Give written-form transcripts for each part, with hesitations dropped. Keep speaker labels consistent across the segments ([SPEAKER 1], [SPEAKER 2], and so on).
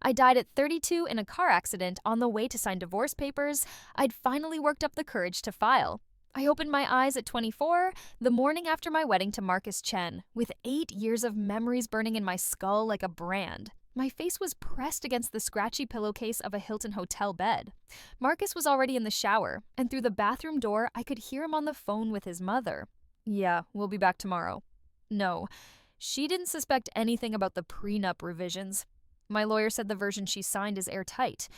[SPEAKER 1] I died at 32 in a car accident on the way to sign divorce papers. I'd finally worked up the courage to file. I opened my eyes at 24, the morning after my wedding to Marcus Chen, with 8 years of memories burning in my skull like a brand. My face was pressed against the scratchy pillowcase of a Hilton hotel bed. Marcus was already in the shower, and through the bathroom door, I could hear him on the phone with his mother. Yeah, we'll be back tomorrow. No, she didn't suspect anything about the prenup revisions. My lawyer said the version she signed is airtight.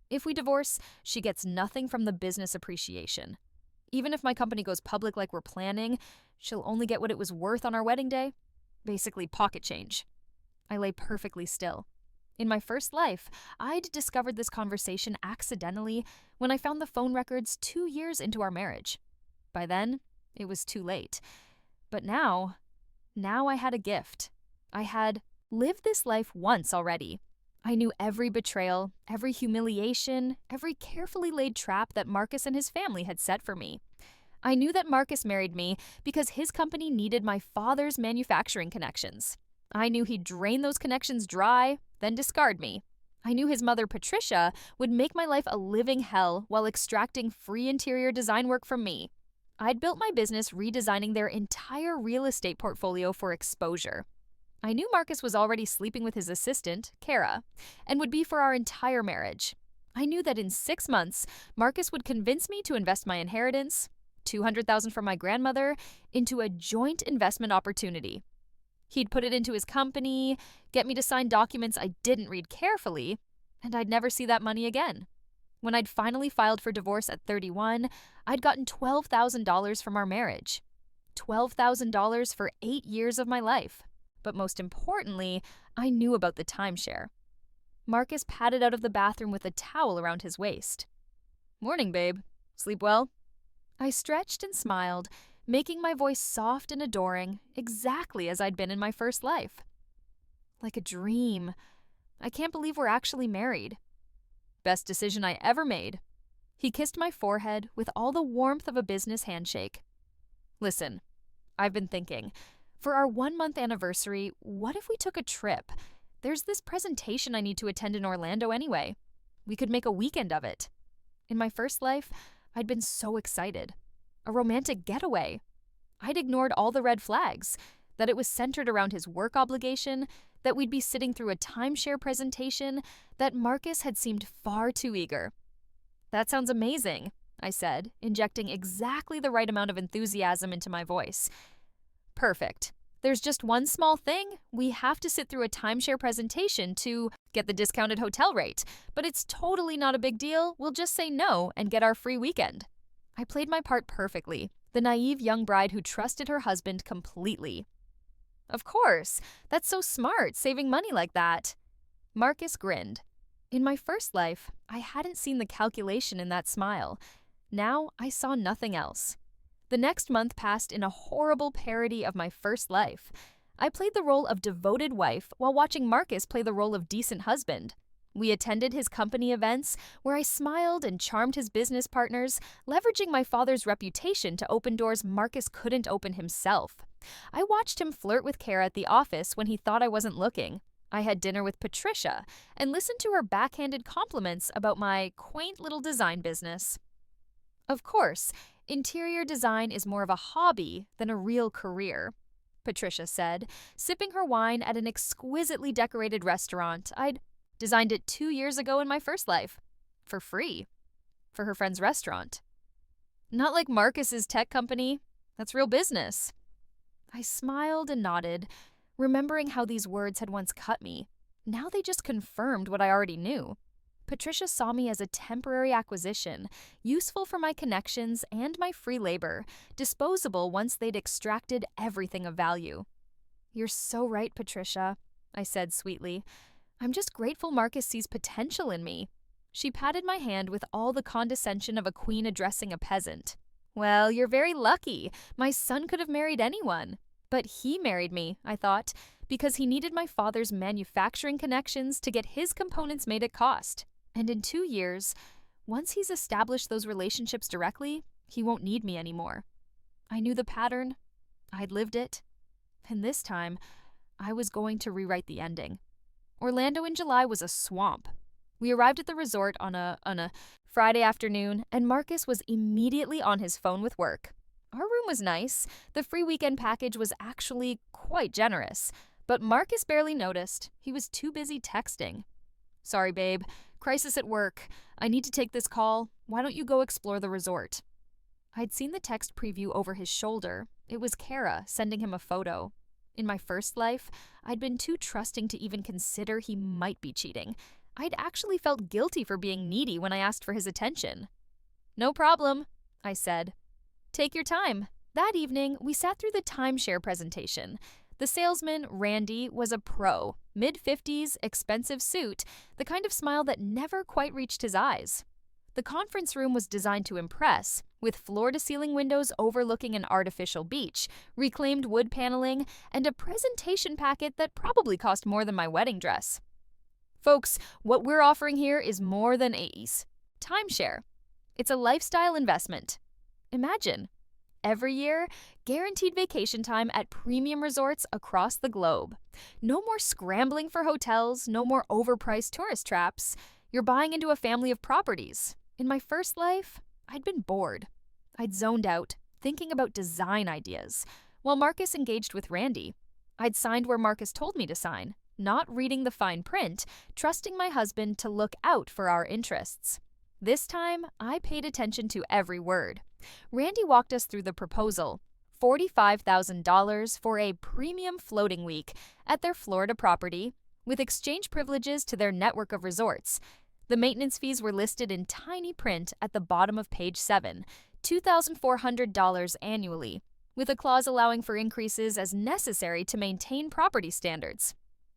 [SPEAKER 1] If we divorce, she gets nothing from the business appreciation. Even if my company goes public like we're planning, she'll only get what it was worth on our wedding day. Basically, pocket change. I lay perfectly still. In my first life, I'd discovered this conversation accidentally when I found the phone records 2 years into our marriage. By then, it was too late. But now I had a gift. I had lived this life once already. I knew every betrayal, every humiliation, every carefully laid trap that Marcus and his family had set for me. I knew that Marcus married me because his company needed my father's manufacturing connections. I knew he'd drain those connections dry, then discard me. I knew his mother, Patricia, would make my life a living hell while extracting free interior design work from me. I'd built my business redesigning their entire real estate portfolio for exposure. I knew Marcus was already sleeping with his assistant, Kara, and would be for our entire marriage. I knew that in 6 months, Marcus would convince me to invest my inheritance, $200,000 from my grandmother, into a joint investment opportunity. He'd put it into his company, get me to sign documents I didn't read carefully, and I'd never see that money again. When I'd finally filed for divorce at 31, I'd gotten $12,000 from our marriage. $12,000 for 8 years of my life. But most importantly, I knew about the timeshare. Marcus padded out of the bathroom with a towel around his waist. Morning, babe. Sleep well? I stretched and smiled, making my voice soft and adoring, exactly as I'd been in my first life. Like a dream. I can't believe we're actually married. Best decision I ever made. He kissed my forehead with all the warmth of a business handshake. Listen, I've been thinking. For our 1-month anniversary, what if we took a trip? There's this presentation I need to attend in Orlando anyway. We could make a weekend of it. In my first life, I'd been so excited. A romantic getaway. I'd ignored all the red flags, that it was centered around his work obligation, that we'd be sitting through a timeshare presentation, that Marcus had seemed far too eager. That sounds amazing, I said, injecting exactly the right amount of enthusiasm into my voice. Perfect. There's just one small thing. We have to sit through a timeshare presentation to get the discounted hotel rate. But it's totally not a big deal. We'll just say no and get our free weekend. I played my part perfectly, the naive young bride who trusted her husband completely. Of course. That's so smart, saving money like that. Marcus grinned. In my first life, I hadn't seen the calculation in that smile. Now I saw nothing else. The next month passed in a horrible parody of my first life. I played the role of devoted wife while watching Marcus play the role of decent husband. We attended his company events where I smiled and charmed his business partners, leveraging my father's reputation to open doors Marcus couldn't open himself. I watched him flirt with Kara at the office when he thought I wasn't looking. I had dinner with Patricia and listened to her backhanded compliments about my quaint little design business. Of course, interior design is more of a hobby than a real career, Patricia said, sipping her wine at an exquisitely decorated restaurant I'd designed it 2 years ago in my first life. For free. For her friend's restaurant. Not like Marcus's tech company. That's real business. I smiled and nodded, remembering how these words had once cut me. Now they just confirmed what I already knew. Patricia saw me as a temporary acquisition, useful for my connections and my free labor, disposable once they'd extracted everything of value. You're so right, Patricia, I said sweetly. I'm just grateful Marcus sees potential in me. She patted my hand with all the condescension of a queen addressing a peasant. Well, you're very lucky. My son could have married anyone. But he married me, I thought, because he needed my father's manufacturing connections to get his components made at cost. And in 2 years, once he's established those relationships directly, he won't need me anymore. I knew the pattern. I'd lived it. And this time, I was going to rewrite the ending. Orlando in July was a swamp. We arrived at the resort on a Friday afternoon, and Marcus was immediately on his phone with work. Our room was nice. The free weekend package was actually quite generous. But Marcus barely noticed. He was too busy texting. "Sorry, babe. Crisis at work. I need to take this call. Why don't you go explore the resort?" I'd seen the text preview over his shoulder. It was Kara sending him a photo. In my first life, I'd been too trusting to even consider he might be cheating. I'd actually felt guilty for being needy when I asked for his attention. "No problem," I said. "Take your time." That evening, we sat through the timeshare presentation. The salesman, Randy, was a pro. Mid-50s, expensive suit, the kind of smile that never quite reached his eyes. The conference room was designed to impress, with floor-to-ceiling windows overlooking an artificial beach, reclaimed wood paneling, and a presentation packet that probably cost more than my wedding dress. "Folks, what we're offering here is more than ease. Timeshare. It's a lifestyle investment. Imagine, every year, guaranteed vacation time at premium resorts across the globe. No more scrambling for hotels, no more overpriced tourist traps. You're buying into a family of properties." In my first life, I'd been bored. I'd zoned out, thinking about design ideas, while Marcus engaged with Randy. I'd signed where Marcus told me to sign, not reading the fine print, trusting my husband to look out for our interests. This time, I paid attention to every word. Randy walked us through the proposal: $45,000 for a premium floating week at their Florida property, with exchange privileges to their network of resorts. The maintenance fees were listed in tiny print at the bottom of page 7, $2,400 annually, with a clause allowing for increases as necessary to maintain property standards.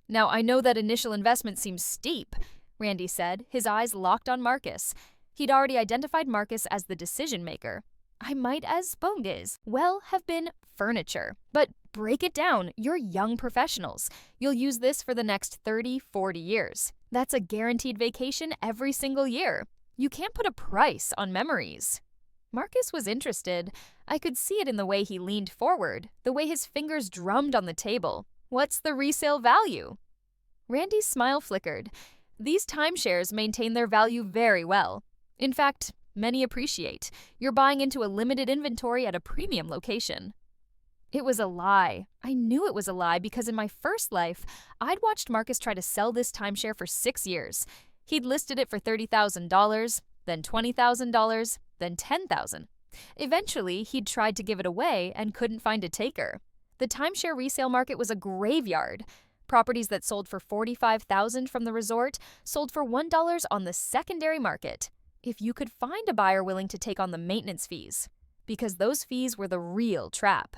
[SPEAKER 1] "Now, I know that initial investment seems steep," Randy said, his eyes locked on Marcus. He'd already identified Marcus as the decision maker. "I might as well have been furniture. But break it down. You're young professionals. You'll use this for the next 30, 40 years. That's a guaranteed vacation every single year. You can't put a price on memories." Marcus was interested. I could see it in the way he leaned forward, the way his fingers drummed on the table. "What's the resale value?" Randy's smile flickered. "These timeshares maintain their value very well. In fact, many appreciate. You're buying into a limited inventory at a premium location." It was a lie. I knew it was a lie because in my first life, I'd watched Marcus try to sell this timeshare for 6 years. He'd listed it for $30,000, then $20,000, then $10,000. Eventually, he'd tried to give it away and couldn't find a taker. The timeshare resale market was a graveyard. Properties that sold for $45,000 from the resort sold for $1 on the secondary market, if you could find a buyer willing to take on the maintenance fees, because those fees were the real trap.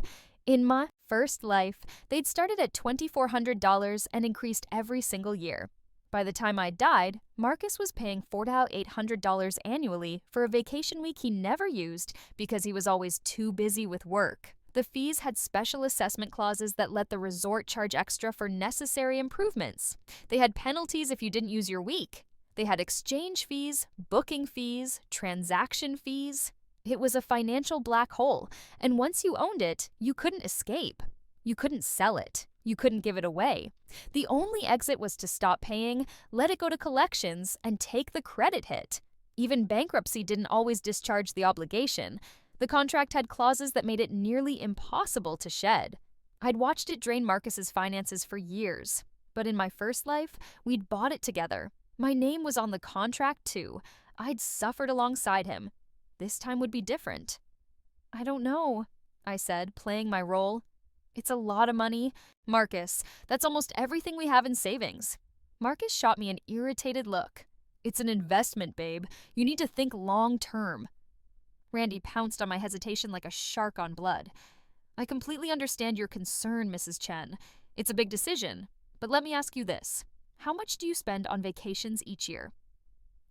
[SPEAKER 1] In my first life, they'd started at $2,400 and increased every single year. By the time I died, Marcus was paying $4,800 annually for a vacation week he never used because he was always too busy with work. The fees had special assessment clauses that let the resort charge extra for necessary improvements. They had penalties if you didn't use your week. They had exchange fees, booking fees, transaction fees. It was a financial black hole, and once you owned it, you couldn't escape. You couldn't sell it. You couldn't give it away. The only exit was to stop paying, let it go to collections, and take the credit hit. Even bankruptcy didn't always discharge the obligation. The contract had clauses that made it nearly impossible to shed. I'd watched it drain Marcus's finances for years, but in my first life, we'd bought it together. My name was on the contract too. I'd suffered alongside him. This time would be different. "I don't know," I said, playing my role. "It's a lot of money. Marcus, that's almost everything we have in savings." Marcus shot me an irritated look. "It's an investment, babe. You need to think long term." Randy pounced on my hesitation like a shark on blood. "I completely understand your concern, Mrs. Chen. It's a big decision. But let me ask you this. How much do you spend on vacations each year?"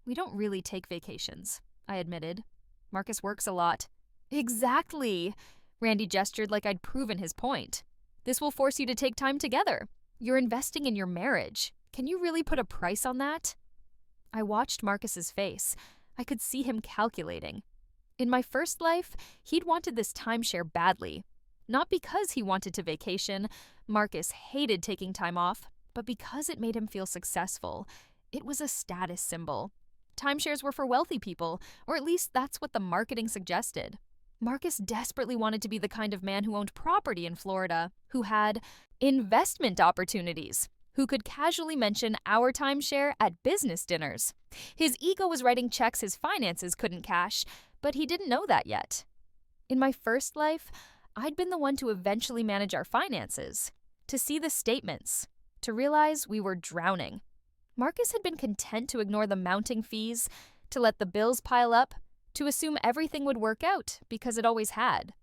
[SPEAKER 1] "We don't really take vacations," I admitted. "Marcus works a lot." "Exactly!" Randy gestured like I'd proven his point. "This will force you to take time together. You're investing in your marriage. Can you really put a price on that?" I watched Marcus's face. I could see him calculating. In my first life, he'd wanted this timeshare badly. Not because he wanted to vacation. Marcus hated taking time off. but because it made him feel successful, it was a status symbol. Timeshares were for wealthy people, or at least that's what the marketing suggested. Marcus desperately wanted to be the kind of man who owned property in Florida, who had investment opportunities, who could casually mention our timeshare at business dinners. His ego was writing checks his finances couldn't cash, but he didn't know that yet. In my first life, I'd been the one to eventually manage our finances, to see the statements, to realize we were drowning. Marcus had been content to ignore the mounting fees, to let the bills pile up, to assume everything would work out because it always had.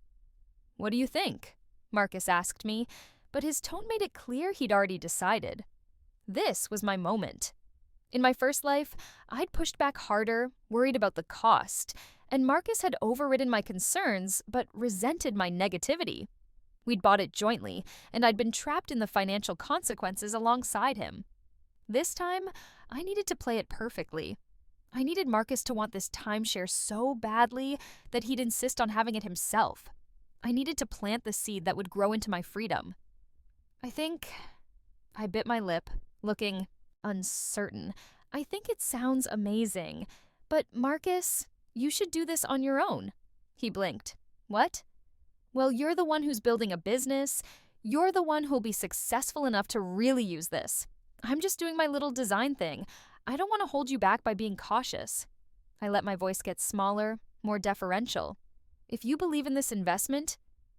[SPEAKER 1] "What do you think?" Marcus asked me, but his tone made it clear he'd already decided. This was my moment. In my first life, I'd pushed back harder, worried about the cost, and Marcus had overridden my concerns but resented my negativity. We'd bought it jointly, and I'd been trapped in the financial consequences alongside him. This time, I needed to play it perfectly. I needed Marcus to want this timeshare so badly that he'd insist on having it himself. I needed to plant the seed that would grow into my freedom. I bit my lip, looking uncertain. "I think it sounds amazing, but Marcus, you should do this on your own." He blinked. "What?" "Well, you're the one who's building a business. You're the one who'll be successful enough to really use this. I'm just doing my little design thing. I don't want to hold you back by being cautious." I let my voice get smaller, more deferential. "If you believe in this investment,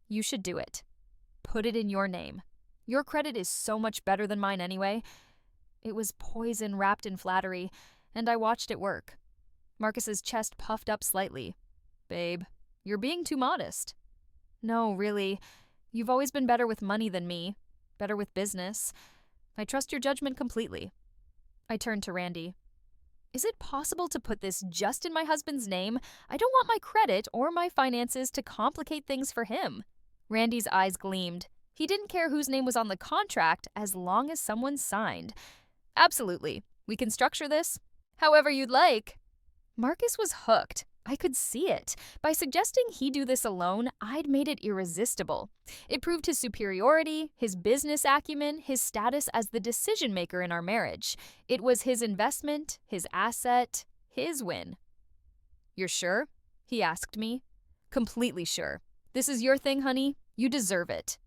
[SPEAKER 1] you should do it. Put it in your name. Your credit is so much better than mine anyway." It was poison wrapped in flattery, and I watched it work. Marcus's chest puffed up slightly. "Babe, you're being too modest." "No, really. You've always been better with money than me, better with business. I trust your judgment completely." I turned to Randy. "Is it possible to put this just in my husband's name? I don't want my credit or my finances to complicate things for him." Randy's eyes gleamed. He didn't care whose name was on the contract as long as someone signed. "Absolutely. We can structure this however you'd like." Marcus was hooked. I could see it. By suggesting he do this alone, I'd made it irresistible. It proved his superiority, his business acumen, his status as the decision maker in our marriage. It was his investment, his asset, his win. "You're sure?" he asked me. "Completely sure. This is your thing, honey. You deserve it."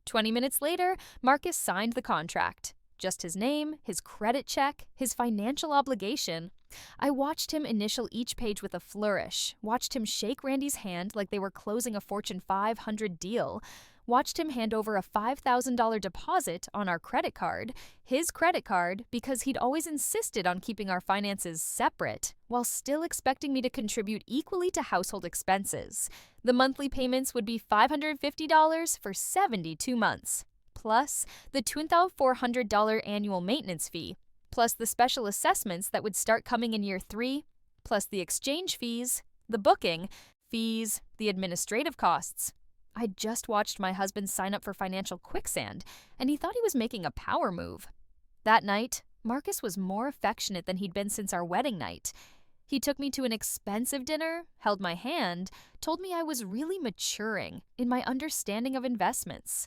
[SPEAKER 1] 20 minutes later, Marcus signed the contract. Just his name, his credit check, his financial obligation. I watched him initial each page with a flourish, watched him shake Randy's hand like they were closing a Fortune 500 deal, watched him hand over a $5,000 deposit on our credit card, his credit card, because he'd always insisted on keeping our finances separate, while still expecting me to contribute equally to household expenses. The monthly payments would be $550 for 72 months. Plus the $2,400 annual maintenance fee, plus the special assessments that would start coming in year 3, plus the exchange fees, the booking fees, the administrative costs. I'd just watched my husband sign up for financial quicksand, and he thought he was making a power move. That night, Marcus was more affectionate than he'd been since our wedding night. He took me to an expensive dinner, held my hand, told me I was really maturing in my understanding of investments.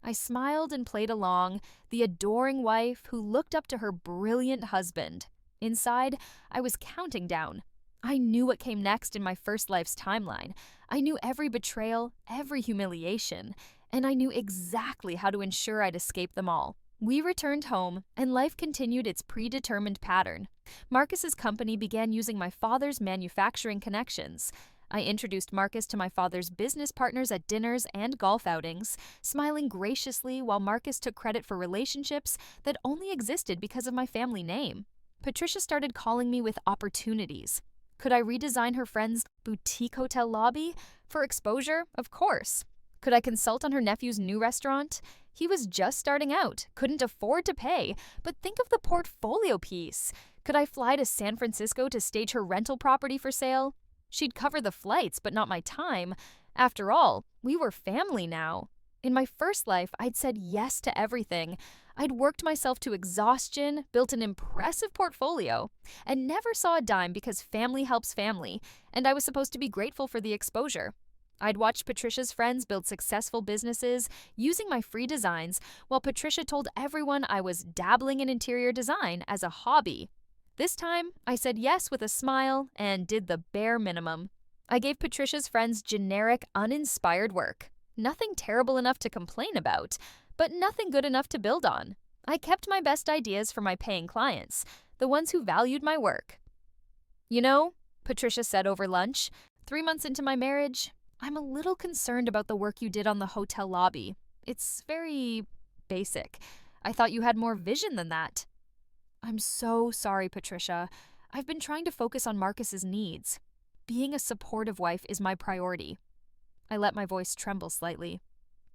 [SPEAKER 1] I smiled and played along, the adoring wife who looked up to her brilliant husband. Inside, I was counting down. I knew what came next in my first life's timeline. I knew every betrayal, every humiliation, and I knew exactly how to ensure I'd escape them all. We returned home, and life continued its predetermined pattern. Marcus's company began using my father's manufacturing connections. I introduced Marcus to my father's business partners at dinners and golf outings, smiling graciously while Marcus took credit for relationships that only existed because of my family name. Patricia started calling me with opportunities. Could I redesign her friend's boutique hotel lobby? For exposure, of course. Could I consult on her nephew's new restaurant? He was just starting out, couldn't afford to pay, but think of the portfolio piece. Could I fly to San Francisco to stage her rental property for sale? She'd cover the flights, but not my time. After all, we were family now. In my first life, I'd said yes to everything. I'd worked myself to exhaustion, built an impressive portfolio, and never saw a dime because family helps family, and I was supposed to be grateful for the exposure. I'd watched Patricia's friends build successful businesses using my free designs, while Patricia told everyone I was dabbling in interior design as a hobby. This time, I said yes with a smile and did the bare minimum. I gave Patricia's friends generic, uninspired work. Nothing terrible enough to complain about, but nothing good enough to build on. I kept my best ideas for my paying clients, the ones who valued my work. You know, Patricia said over lunch, 3 months into my marriage, I'm a little concerned about the work you did on the hotel lobby. It's very basic. I thought you had more vision than that. I'm so sorry, Patricia. I've been trying to focus on Marcus's needs. Being a supportive wife is my priority. I let my voice tremble slightly.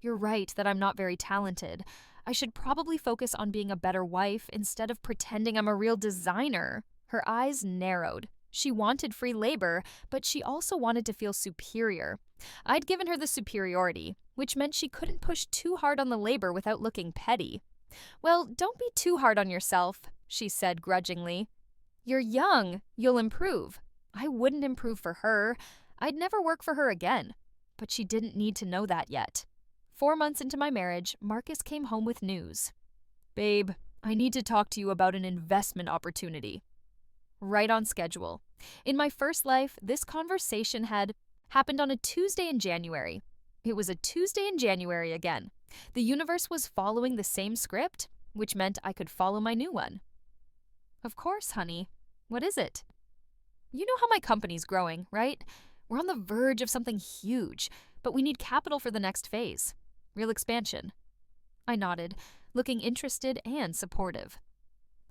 [SPEAKER 1] You're right that I'm not very talented. I should probably focus on being a better wife instead of pretending I'm a real designer. Her eyes narrowed. She wanted free labor, but she also wanted to feel superior. I'd given her the superiority, which meant she couldn't push too hard on the labor without looking petty. Well, don't be too hard on yourself, she said grudgingly. You're young. You'll improve. I wouldn't improve for her. I'd never work for her again. But she didn't need to know that yet. 4 months into my marriage, Marcus came home with news. Babe, I need to talk to you about an investment opportunity. Right on schedule. In my first life, this conversation had happened on a Tuesday in January. It was a Tuesday in January again. The universe was following the same script, which meant I could follow my new one. Of course, honey. What is it? You know how my company's growing, right? We're on the verge of something huge, but we need capital for the next phase. Real expansion. I nodded, looking interested and supportive.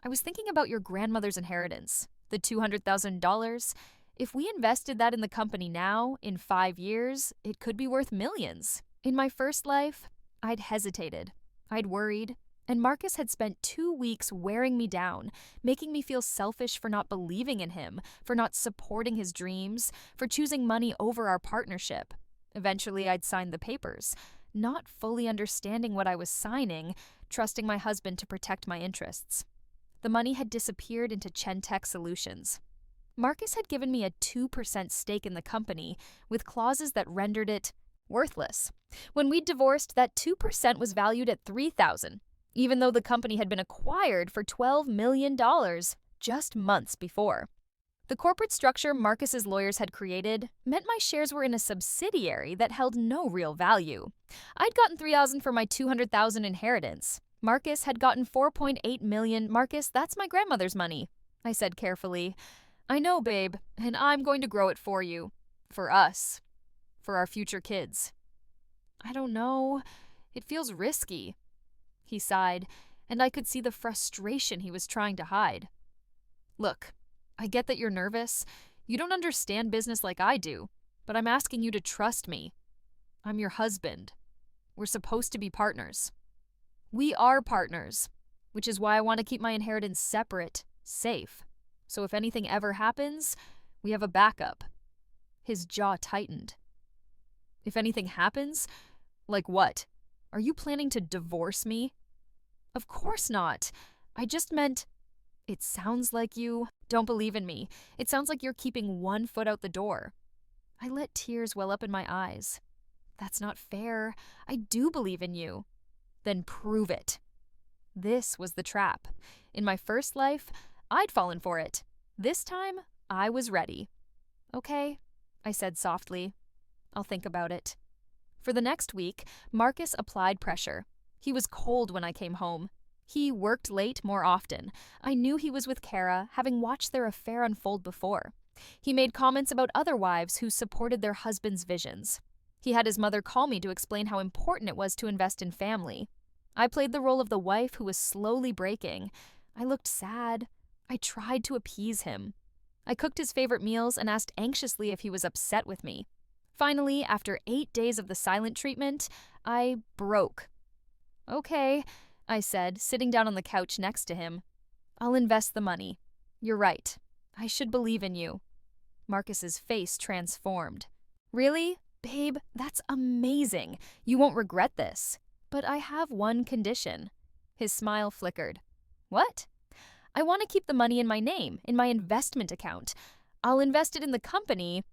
[SPEAKER 1] I was thinking about your grandmother's inheritance, the $200,000. If we invested that in the company now, in 5 years, it could be worth millions. In my first life, I'd hesitated. I'd worried. And Marcus had spent 2 weeks wearing me down, making me feel selfish for not believing in him, for not supporting his dreams, for choosing money over our partnership. Eventually, I'd signed the papers, not fully understanding what I was signing, trusting my husband to protect my interests. The money had disappeared into Chentech Solutions. Marcus had given me a 2% stake in the company, with clauses that rendered it worthless. When we'd divorced, that 2% was valued at $3,000. Even though the company had been acquired for $12 million just months before. The corporate structure Marcus's lawyers had created meant my shares were in a subsidiary that held no real value. I'd gotten $3,000 for my $200,000 inheritance. Marcus had gotten $4.8 million. Marcus, that's my grandmother's money, I said carefully. I know, babe, and I'm going to grow it for you. For us. For our future kids. I don't know. It feels risky. He sighed, and I could see the frustration he was trying to hide. Look, I get that you're nervous. You don't understand business like I do, but I'm asking you to trust me. I'm your husband. We're supposed to be partners. We are partners, which is why I want to keep my inheritance separate, safe. So if anything ever happens, we have a backup. His jaw tightened. If anything happens? Like what? Are you planning to divorce me? Of course not. I just meant, it sounds like you don't believe in me. It sounds like you're keeping one foot out the door. I let tears well up in my eyes. That's not fair. I do believe in you. Then prove it. This was the trap. In my first life, I'd fallen for it. This time, I was ready. Okay, I said softly. I'll think about it. For the next week, Marcus applied pressure. He was cold when I came home. He worked late more often. I knew he was with Kara, having watched their affair unfold before. He made comments about other wives who supported their husbands' visions. He had his mother call me to explain how important it was to invest in family. I played the role of the wife who was slowly breaking. I looked sad. I tried to appease him. I cooked his favorite meals and asked anxiously if he was upset with me. Finally, after 8 days of the silent treatment, I broke. Okay, I said, sitting down on the couch next to him. I'll invest the money. You're right. I should believe in you. Marcus's face transformed. Really? Babe, that's amazing. You won't regret this. But I have one condition. His smile flickered. What? I want to keep the money in my name, in my investment account. I'll invest it in the company,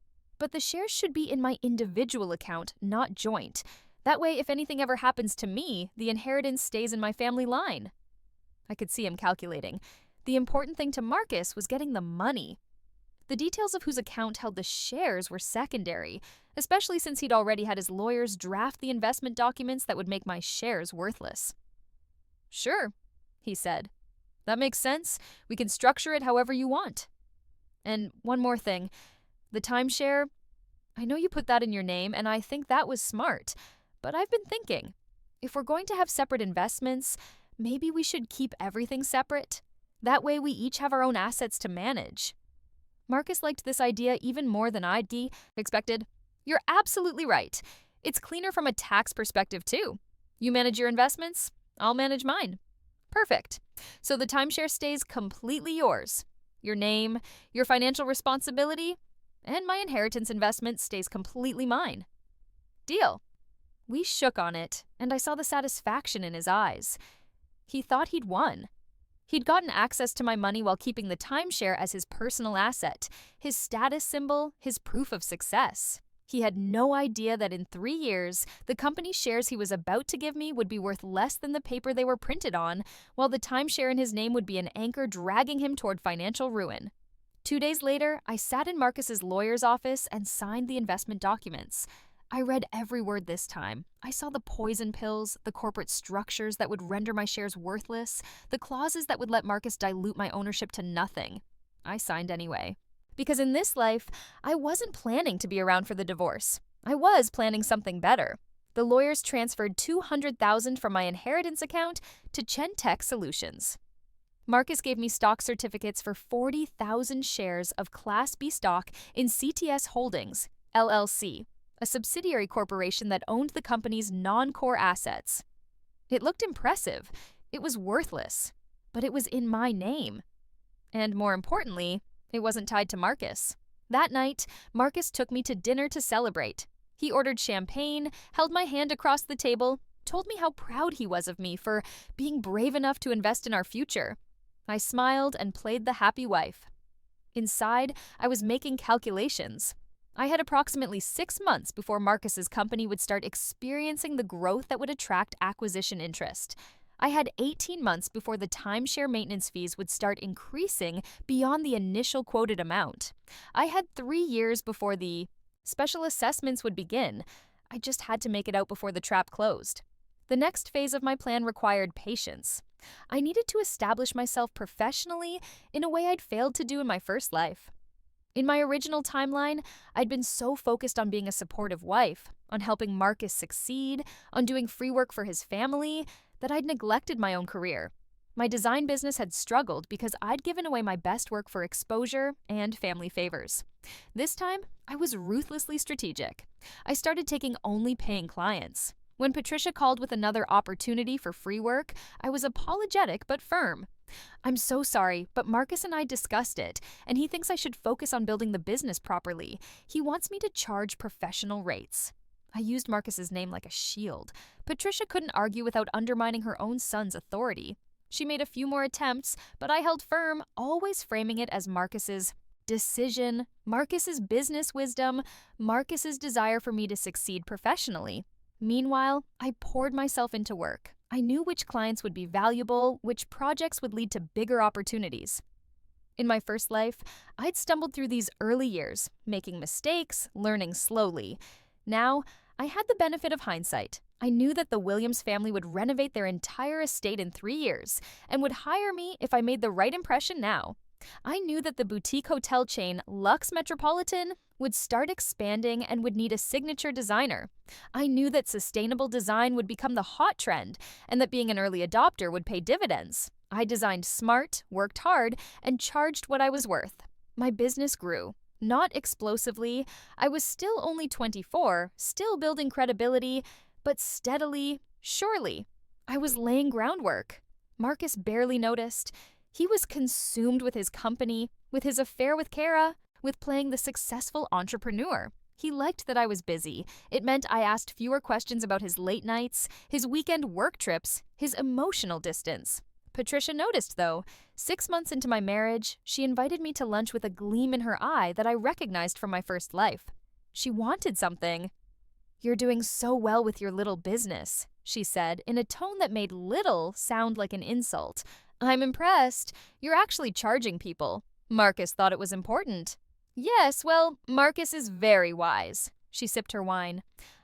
[SPEAKER 1] but the shares should be in my individual account, not joint. That way, if anything ever happens to me, the inheritance stays in my family line. I could see him calculating. The important thing to Marcus was getting the money. The details of whose account held the shares were secondary, especially since he'd already had his lawyers draft the investment documents that would make my shares worthless. "Sure," he said. "That makes sense. We can structure it however you want. And one more thing. The timeshare, I know you put that in your name, and I think that was smart. But I've been thinking, if we're going to have separate investments, maybe we should keep everything separate. That way we each have our own assets to manage." Marcus liked this idea even more than I'd expected. "You're absolutely right. It's cleaner from a tax perspective, too. You manage your investments, I'll manage mine. Perfect. So the timeshare stays completely yours. Your name, your financial responsibility, and my inheritance investment stays completely mine. Deal." We shook on it, and I saw the satisfaction in his eyes. He thought he'd won. He'd gotten access to my money while keeping the timeshare as his personal asset, his status symbol, his proof of success. He had no idea that in 3 years, the company shares he was about to give me would be worth less than the paper they were printed on, while the timeshare in his name would be an anchor dragging him toward financial ruin. 2 days later, I sat in Marcus's lawyer's office and signed the investment documents. I read every word this time. I saw the poison pills, the corporate structures that would render my shares worthless, the clauses that would let Marcus dilute my ownership to nothing. I signed anyway. Because in this life, I wasn't planning to be around for the divorce. I was planning something better. The lawyers transferred $200,000 from my inheritance account to Chen Tech Solutions. Marcus gave me stock certificates for 40,000 shares of Class B stock in CTS Holdings, LLC, a subsidiary corporation that owned the company's non-core assets. It looked impressive. It was worthless. But it was in my name. And more importantly, it wasn't tied to Marcus. That night, Marcus took me to dinner to celebrate. He ordered champagne, held my hand across the table, told me how proud he was of me for being brave enough to invest in our future. I smiled and played the happy wife. Inside, I was making calculations. I had approximately 6 months before Marcus's company would start experiencing the growth that would attract acquisition interest. I had 18 months before the timeshare maintenance fees would start increasing beyond the initial quoted amount. I had 3 years before the special assessments would begin. I just had to make it out before the trap closed. The next phase of my plan required patience. I needed to establish myself professionally in a way I'd failed to do in my first life. In my original timeline, I'd been so focused on being a supportive wife, on helping Marcus succeed, on doing free work for his family, that I'd neglected my own career. My design business had struggled because I'd given away my best work for exposure and family favors. This time, I was ruthlessly strategic. I started taking only paying clients. When Patricia called with another opportunity for free work, I was apologetic but firm. "I'm so sorry, but Marcus and I discussed it, and he thinks I should focus on building the business properly. He wants me to charge professional rates." I used Marcus's name like a shield. Patricia couldn't argue without undermining her own son's authority. She made a few more attempts, but I held firm, always framing it as Marcus's decision, Marcus's business wisdom, Marcus's desire for me to succeed professionally. Meanwhile, I poured myself into work. I knew which clients would be valuable, which projects would lead to bigger opportunities. In my first life, I'd stumbled through these early years, making mistakes, learning slowly. Now, I had the benefit of hindsight. I knew that the Williams family would renovate their entire estate in 3 years and would hire me if I made the right impression now. I knew that the boutique hotel chain Lux Metropolitan would start expanding and would need a signature designer. I knew that sustainable design would become the hot trend and that being an early adopter would pay dividends. I designed smart, worked hard, and charged what I was worth. My business grew. Not explosively. I was still only 24, still building credibility, but steadily, surely. I was laying groundwork. Marcus barely noticed. He was consumed with his company, with his affair with Kara, with playing the successful entrepreneur. He liked that I was busy. It meant I asked fewer questions about his late nights, his weekend work trips, his emotional distance. Patricia noticed, though. 6 months into my marriage, she invited me to lunch with a gleam in her eye that I recognized from my first life. She wanted something. "You're doing so well with your little business," she said in a tone that made little sound like an insult. "I'm impressed. You're actually charging people. Marcus thought it was important." "Yes, well, Marcus is very wise." She sipped her wine.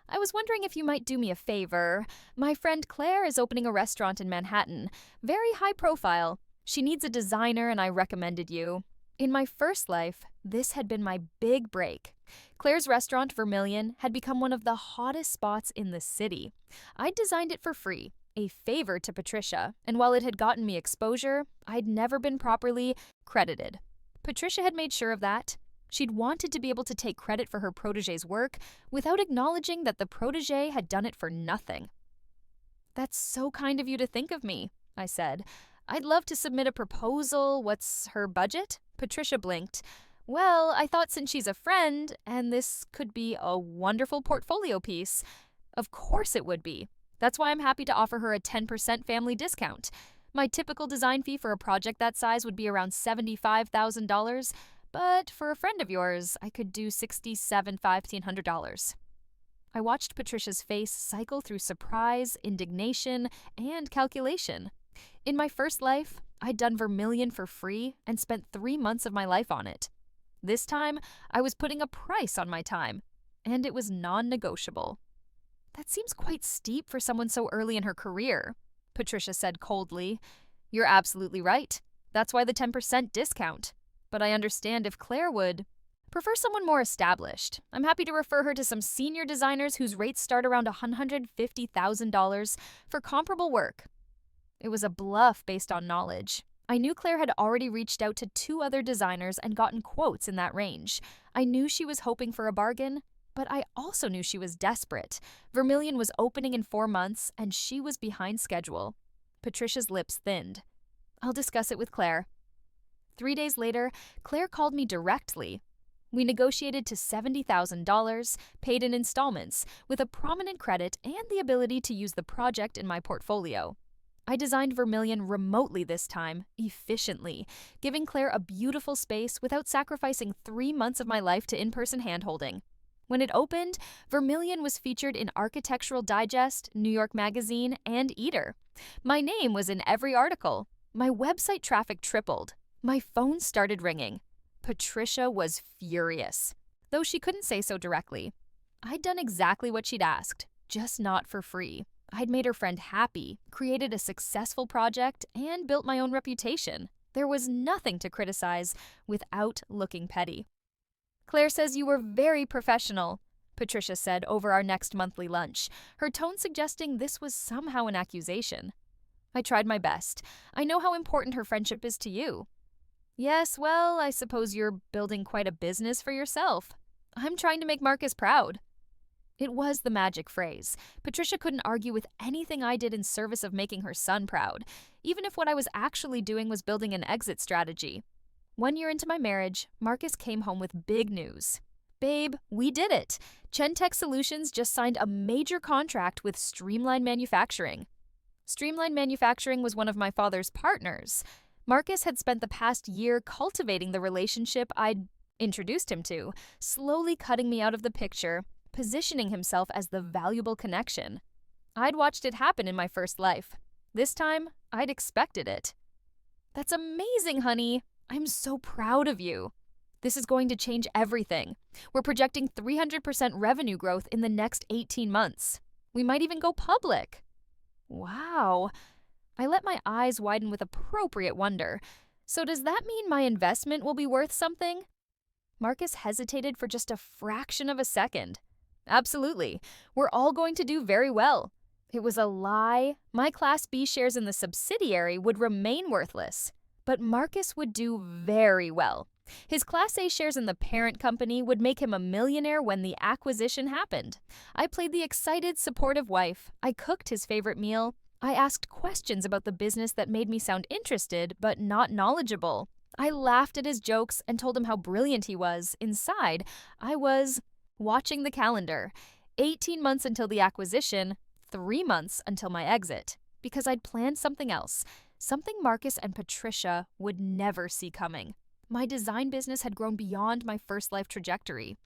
[SPEAKER 1] "I was wondering if you might do me a favor. My friend Claire is opening a restaurant in Manhattan. Very high profile. She needs a designer and I recommended you." In my first life, this had been my big break. Claire's restaurant, Vermilion, had become one of the hottest spots in the city. I'd designed it for free, a favor to Patricia, and while it had gotten me exposure, I'd never been properly credited. Patricia had made sure of that. She'd wanted to be able to take credit for her protege's work without acknowledging that the protege had done it for nothing. "That's so kind of you to think of me," I said. "I'd love to submit a proposal. What's her budget?" Patricia blinked. "Well, I thought since she's a friend, and this could be a wonderful portfolio piece." "Of course it would be. That's why I'm happy to offer her a 10% family discount. My typical design fee for a project that size would be around $75,000, but for a friend of yours, I could do $1,500. I watched Patricia's face cycle through surprise, indignation, and calculation. In my first life, I'd done Vermilion for free and spent 3 months of my life on it. This time, I was putting a price on my time, and it was non-negotiable. "That seems quite steep for someone so early in her career," Patricia said coldly. "You're absolutely right. That's why the 10% discount. But I understand if Claire would prefer someone more established. I'm happy to refer her to some senior designers whose rates start around $150,000 for comparable work." It was a bluff based on knowledge. I knew Claire had already reached out to 2 other designers and gotten quotes in that range. I knew she was hoping for a bargain, but I also knew she was desperate. Vermilion was opening in 4 months, and she was behind schedule. Patricia's lips thinned. "I'll discuss it with Claire." 3 days later, Claire called me directly. We negotiated to $70,000, paid in installments, with a prominent credit and the ability to use the project in my portfolio. I designed Vermilion remotely this time, efficiently, giving Claire a beautiful space without sacrificing 3 months of my life to in-person handholding. When it opened, Vermilion was featured in Architectural Digest, New York Magazine, and Eater. My name was in every article. My website traffic tripled. My phone started ringing. Patricia was furious, though she couldn't say so directly. I'd done exactly what she'd asked, just not for free. I'd made her friend happy, created a successful project, and built my own reputation. There was nothing to criticize without looking petty. "Claire says you were very professional," Patricia said over our next monthly lunch, her tone suggesting this was somehow an accusation. I tried my best. I know how important her friendship is to you. "Yes, well, I suppose you're building quite a business for yourself. I'm trying to make Marcus proud." It was the magic phrase. Patricia couldn't argue with anything I did in service of making her son proud, even if what I was actually doing was building an exit strategy. 1 year into my marriage, Marcus came home with big news. "Babe, we did it. Chentech Solutions just signed a major contract with Streamline Manufacturing." Streamline Manufacturing was one of my father's partners. Marcus had spent the past year cultivating the relationship I'd introduced him to, slowly cutting me out of the picture, positioning himself as the valuable connection. I'd watched it happen in my first life. This time, I'd expected it. "That's amazing, honey. I'm so proud of you. This is going to change everything. We're projecting 300% revenue growth in the next 18 months. We might even go public." Wow. I let my eyes widen with appropriate wonder. "So does that mean my investment will be worth something?" Marcus hesitated for just a fraction of a second. "Absolutely. We're all going to do very well." It was a lie. My Class B shares in the subsidiary would remain worthless. But Marcus would do very well. His Class A shares in the parent company would make him a millionaire when the acquisition happened. I played the excited, supportive wife. I cooked his favorite meal. I asked questions about the business that made me sound interested but not knowledgeable. I laughed at his jokes and told him how brilliant he was. Inside, I was watching the calendar. 18 months until the acquisition, 3 months until my exit. Because I'd planned something else. Something Marcus and Patricia would never see coming. My design business had grown beyond my first life trajectory.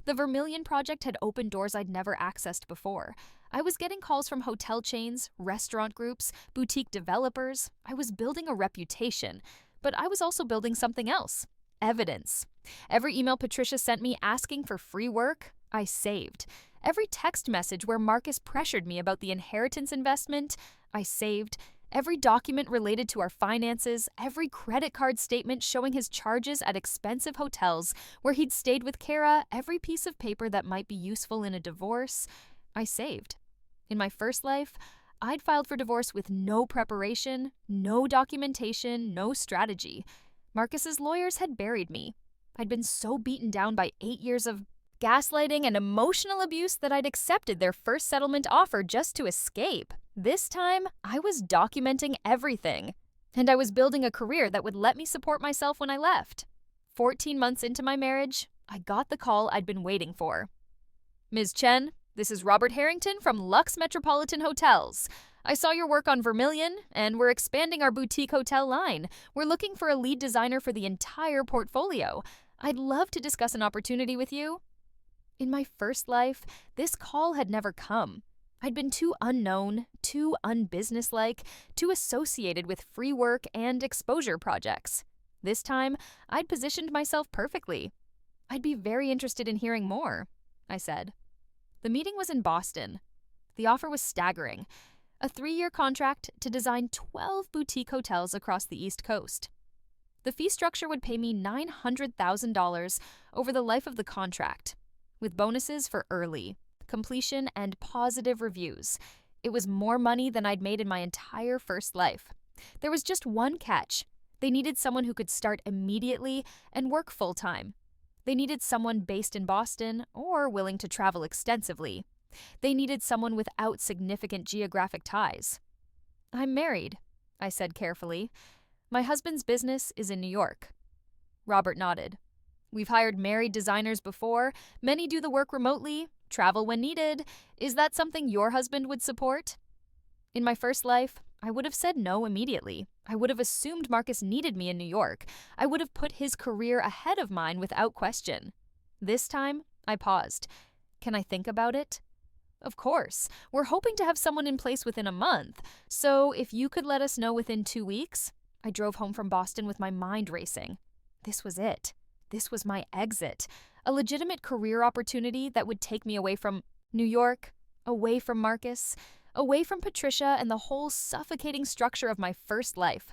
[SPEAKER 1] The Vermilion project had opened doors I'd never accessed before. I was getting calls from hotel chains, restaurant groups, boutique developers. I was building a reputation, but I was also building something else: evidence. Every email Patricia sent me asking for free work, I saved. Every text message where Marcus pressured me about the inheritance investment, I saved. Every document related to our finances, every credit card statement showing his charges at expensive hotels where he'd stayed with Kara, every piece of paper that might be useful in a divorce, I saved. In my first life, I'd filed for divorce with no preparation, no documentation, no strategy. Marcus's lawyers had buried me. I'd been so beaten down by 8 years of gaslighting and emotional abuse that I'd accepted their first settlement offer just to escape. This time, I was documenting everything. And I was building a career that would let me support myself when I left. 14 months into my marriage, I got the call I'd been waiting for. Ms. Chen, this is Robert Harrington from Lux Metropolitan Hotels. I saw your work on Vermilion, and we're expanding our boutique hotel line. We're looking for a lead designer for the entire portfolio. I'd love to discuss an opportunity with you. In my first life, this call had never come. I'd been too unknown, too unbusinesslike, too associated with free work and exposure projects. This time, I'd positioned myself perfectly. I'd be very interested in hearing more, I said. The meeting was in Boston. The offer was staggering: a 3-year contract to design 12 boutique hotels across the East Coast. The fee structure would pay me $900,000 over the life of the contract, with bonuses for early completion and positive reviews. It was more money than I'd made in my entire first life. There was just one catch. They needed someone who could start immediately and work full-time. They needed someone based in Boston or willing to travel extensively. They needed someone without significant geographic ties. I'm married, I said carefully. My husband's business is in New York. Robert nodded. We've hired married designers before. Many do the work remotely, travel when needed. Is that something your husband would support? In my first life, I would have said no immediately. I would have assumed Marcus needed me in New York. I would have put his career ahead of mine without question. This time, I paused. Can I think about it? Of course. We're hoping to have someone in place within a month. So if you could let us know within 2 weeks. I drove home from Boston with my mind racing. This was it. This was my exit. A legitimate career opportunity that would take me away from New York, away from Marcus, away from Patricia and the whole suffocating structure of my first life.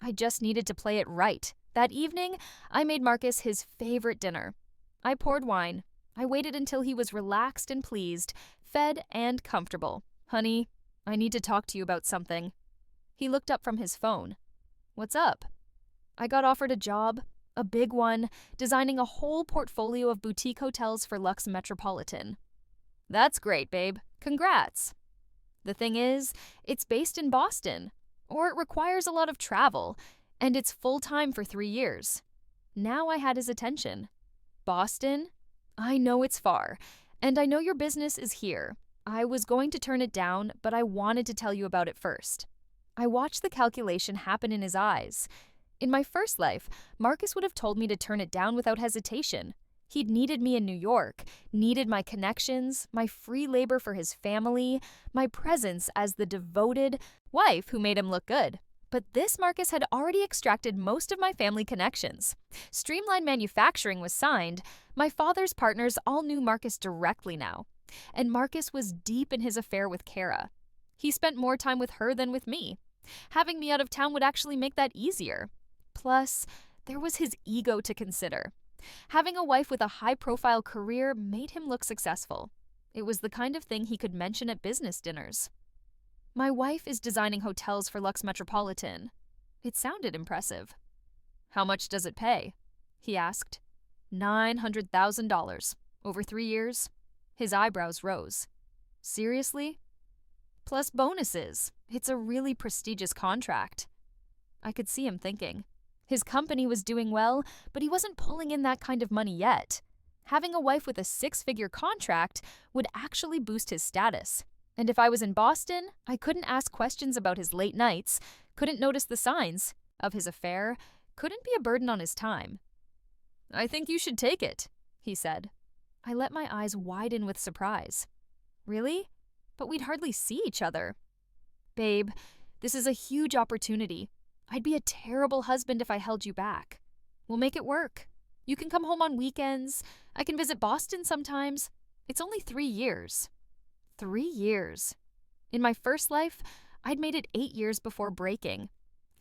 [SPEAKER 1] I just needed to play it right. That evening, I made Marcus his favorite dinner. I poured wine. I waited until he was relaxed and pleased, fed and comfortable. Honey, I need to talk to you about something. He looked up from his phone. What's up? I got offered a job, a big one, designing a whole portfolio of boutique hotels for Lux Metropolitan. That's great, babe. Congrats. The thing is, it's based in Boston, or it requires a lot of travel, and it's full-time for 3 years. Now I had his attention. Boston? I know it's far, and I know your business is here. I was going to turn it down, but I wanted to tell you about it first. I watched the calculation happen in his eyes. In my first life, Marcus would have told me to turn it down without hesitation. He'd needed me in New York, needed my connections, my free labor for his family, my presence as the devoted wife who made him look good. But this Marcus had already extracted most of my family connections. Streamline Manufacturing was signed. My father's partners all knew Marcus directly now. And Marcus was deep in his affair with Kara. He spent more time with her than with me. Having me out of town would actually make that easier. Plus, there was his ego to consider. Having a wife with a high-profile career made him look successful. It was the kind of thing he could mention at business dinners. My wife is designing hotels for Lux Metropolitan. It sounded impressive. How much does it pay? He asked. $900,000. Over 3 years? His eyebrows rose. Seriously? Plus bonuses. It's a really prestigious contract. I could see him thinking. His company was doing well, but he wasn't pulling in that kind of money yet. Having a wife with a 6-figure contract would actually boost his status. And if I was in Boston, I couldn't ask questions about his late nights, couldn't notice the signs of his affair, couldn't be a burden on his time. I think you should take it, he said. I let my eyes widen with surprise. Really? But we'd hardly see each other. Babe, this is a huge opportunity. I'd be a terrible husband if I held you back. We'll make it work. You can come home on weekends. I can visit Boston sometimes. It's only 3 years. 3 years. In my first life, I'd made it 8 years before breaking.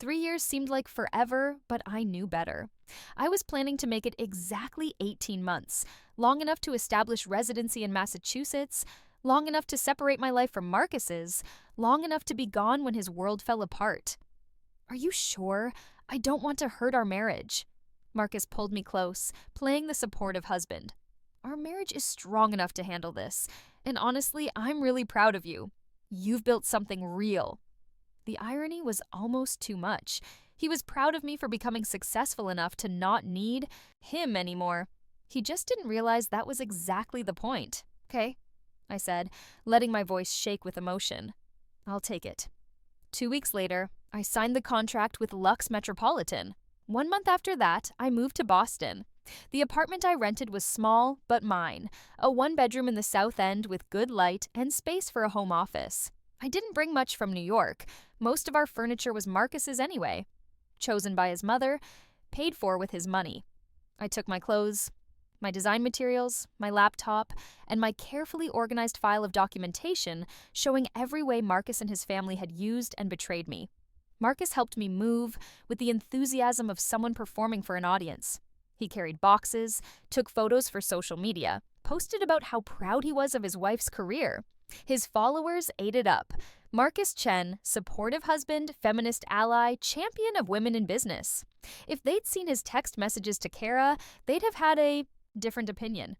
[SPEAKER 1] 3 years seemed like forever, but I knew better. I was planning to make it exactly 18 months, long enough to establish residency in Massachusetts, long enough to separate my life from Marcus's, long enough to be gone when his world fell apart. Are you sure? I don't want to hurt our marriage. Marcus pulled me close, playing the supportive husband. Our marriage is strong enough to handle this, and honestly, I'm really proud of you. You've built something real. The irony was almost too much. He was proud of me for becoming successful enough to not need him anymore. He just didn't realize that was exactly the point. Okay, I said, letting my voice shake with emotion. I'll take it. 2 weeks later, I signed the contract with Lux Metropolitan. 1 month after that, I moved to Boston. The apartment I rented was small, but mine, a 1-bedroom in the South End with good light and space for a home office. I didn't bring much from New York. Most of our furniture was Marcus's anyway. Chosen by his mother, paid for with his money. I took my clothes, my design materials, my laptop, and my carefully organized file of documentation showing every way Marcus and his family had used and betrayed me. Marcus helped me move with the enthusiasm of someone performing for an audience. He carried boxes, took photos for social media, posted about how proud he was of his wife's career. His followers ate it up. Marcus Chen, supportive husband, feminist ally, champion of women in business. If they'd seen his text messages to Kara, they'd have had a different opinion.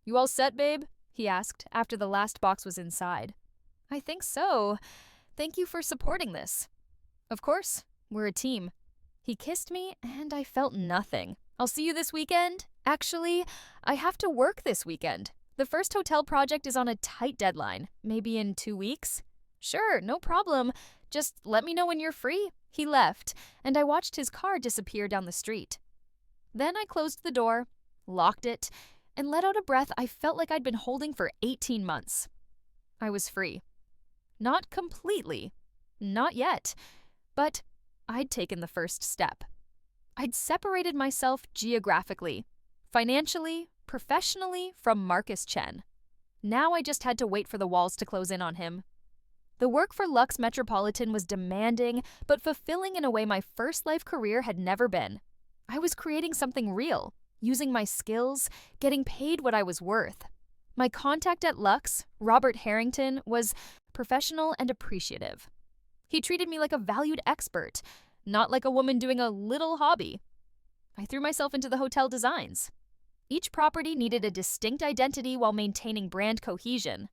[SPEAKER 1] You all set, babe? He asked after the last box was inside. I think so. Thank you for supporting this. Of course, we're a team. He kissed me and I felt nothing. I'll see you this weekend. Actually, I have to work this weekend. The first hotel project is on a tight deadline, maybe in 2 weeks. Sure, no problem. Just let me know when you're free. He left, and I watched his car disappear down the street. Then I closed the door, locked it, and let out a breath I felt like I'd been holding for 18 months. I was free. Not completely. Not yet. But I'd taken the first step. I'd separated myself geographically, financially, professionally from Marcus Chen. Now I just had to wait for the walls to close in on him. The work for Lux Metropolitan was demanding, but fulfilling in a way my first life career had never been. I was creating something real, using my skills, getting paid what I was worth. My contact at Lux, Robert Harrington, was professional and appreciative. He treated me like a valued expert, not like a woman doing a little hobby. I threw myself into the hotel designs. Each property needed a distinct identity while maintaining brand cohesion.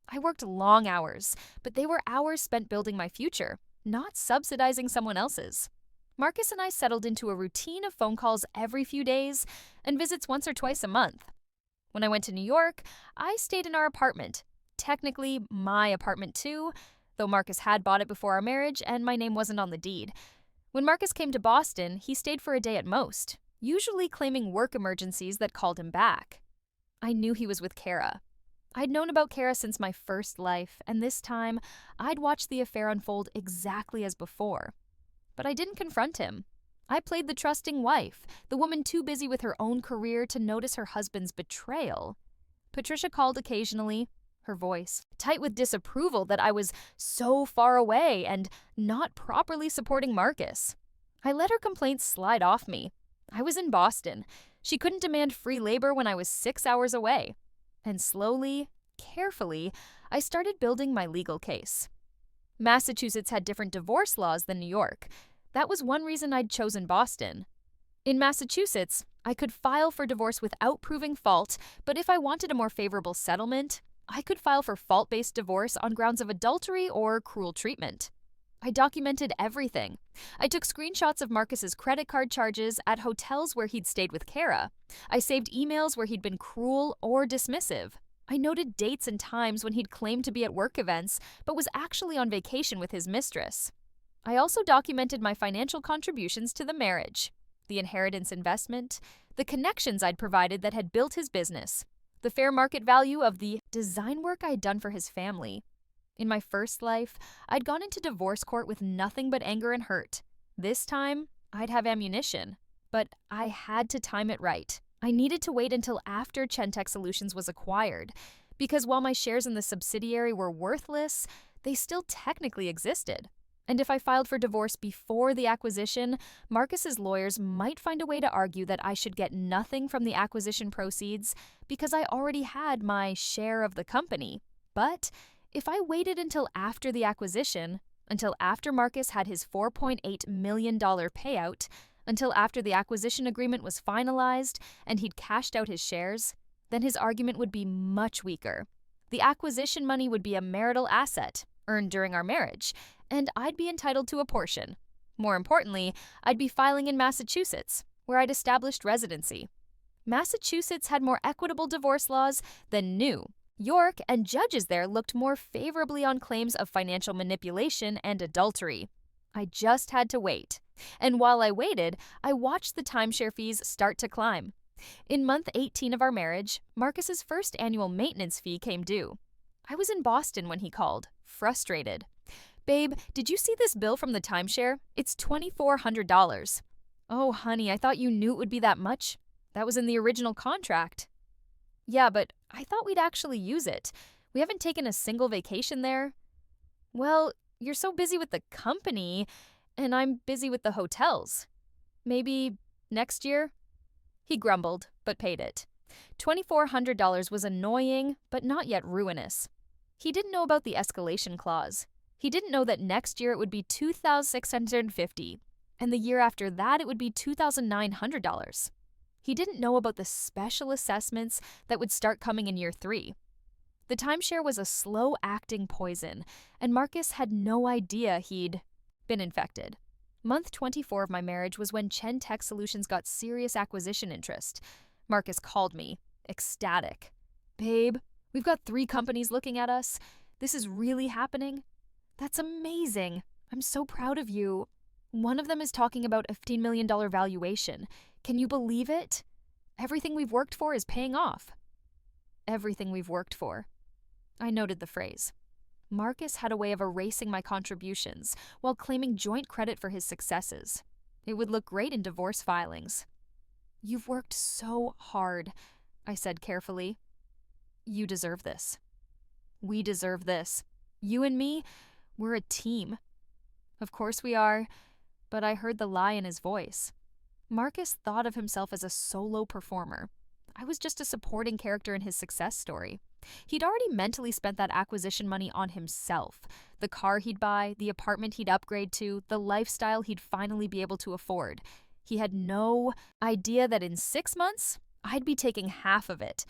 [SPEAKER 1] I worked long hours, but they were hours spent building my future, not subsidizing someone else's. Marcus and I settled into a routine of phone calls every few days and visits once or twice a month. When I went to New York, I stayed in our apartment, technically my apartment too, though Marcus had bought it before our marriage and my name wasn't on the deed. When Marcus came to Boston, he stayed for a day at most, usually claiming work emergencies that called him back. I knew he was with Kara. I'd known about Kara since my first life, and this time, I'd watched the affair unfold exactly as before. But I didn't confront him. I played the trusting wife, the woman too busy with her own career to notice her husband's betrayal. Patricia called occasionally, her voice tight with disapproval that I was so far away and not properly supporting Marcus. I let her complaints slide off me. I was in Boston. She couldn't demand free labor when I was 6 hours away. And slowly, carefully, I started building my legal case. Massachusetts had different divorce laws than New York. That was one reason I'd chosen Boston. In Massachusetts, I could file for divorce without proving fault, but if I wanted a more favorable settlement, I could file for fault-based divorce on grounds of adultery or cruel treatment. I documented everything. I took screenshots of Marcus's credit card charges at hotels where he'd stayed with Kara. I saved emails where he'd been cruel or dismissive. I noted dates and times when he'd claimed to be at work events, but was actually on vacation with his mistress. I also documented my financial contributions to the marriage. the inheritance investment, the connections I'd provided that had built his business, the fair market value of the design work I'd done for his family. In my first life, I'd gone into divorce court with nothing but anger and hurt. This time, I'd have ammunition. But I had to time it right. I needed to wait until after Chentech Solutions was acquired, because while my shares in the subsidiary were worthless, they still technically existed. And if I filed for divorce before the acquisition, Marcus's lawyers might find a way to argue that I should get nothing from the acquisition proceeds because I already had my share of the company. But if I waited until after the acquisition, until after Marcus had his $4.8 million payout, until after the acquisition agreement was finalized and he'd cashed out his shares, then his argument would be much weaker. The acquisition money would be a marital asset earned during our marriage, and I'd be entitled to a portion. More importantly, I'd be filing in Massachusetts, where I'd established residency. Massachusetts had more equitable divorce laws than New York, and judges there looked more favorably on claims of financial manipulation and adultery. I just had to wait. And while I waited, I watched the timeshare fees start to climb. In month 18 of our marriage, Marcus's first annual maintenance fee came due. I was in Boston when he called, frustrated. "Babe, did you see this bill from the timeshare? It's $2,400. "Oh, honey, I thought you knew it would be that much. That was in the original contract." "Yeah, but I thought we'd actually use it. We haven't taken a single vacation there." "Well, you're so busy with the company, and I'm busy with the hotels. Maybe next year?" He grumbled, but paid it. $2,400 was annoying, but not yet ruinous. He didn't know about the escalation clause. He didn't know that next year it would be $2,650, and the year after that it would be $2,900. He didn't know about the special assessments that would start coming in year 3. The timeshare was a slow-acting poison, and Marcus had no idea he'd been infected. Month 24 of my marriage was when Chentech Solutions got serious acquisition interest. Marcus called me, ecstatic. "Babe, we've got 3 companies looking at us. This is really happening." "That's amazing. I'm so proud of you. One of them is talking about a $15 million valuation. Can you believe it? Everything we've worked for is paying off." Everything we've worked for. I noted the phrase. Marcus had a way of erasing my contributions while claiming joint credit for his successes. It would look great in divorce filings. "You've worked so hard," I said carefully. "You deserve this. We deserve this. You and me, we're a team." "Of course we are," but I heard the lie in his voice. Marcus thought of himself as a solo performer. I was just a supporting character in his success story. He'd already mentally spent that acquisition money on himself. The car he'd buy, the apartment he'd upgrade to, the lifestyle he'd finally be able to afford. He had no idea that in 6 months, I'd be taking half of it.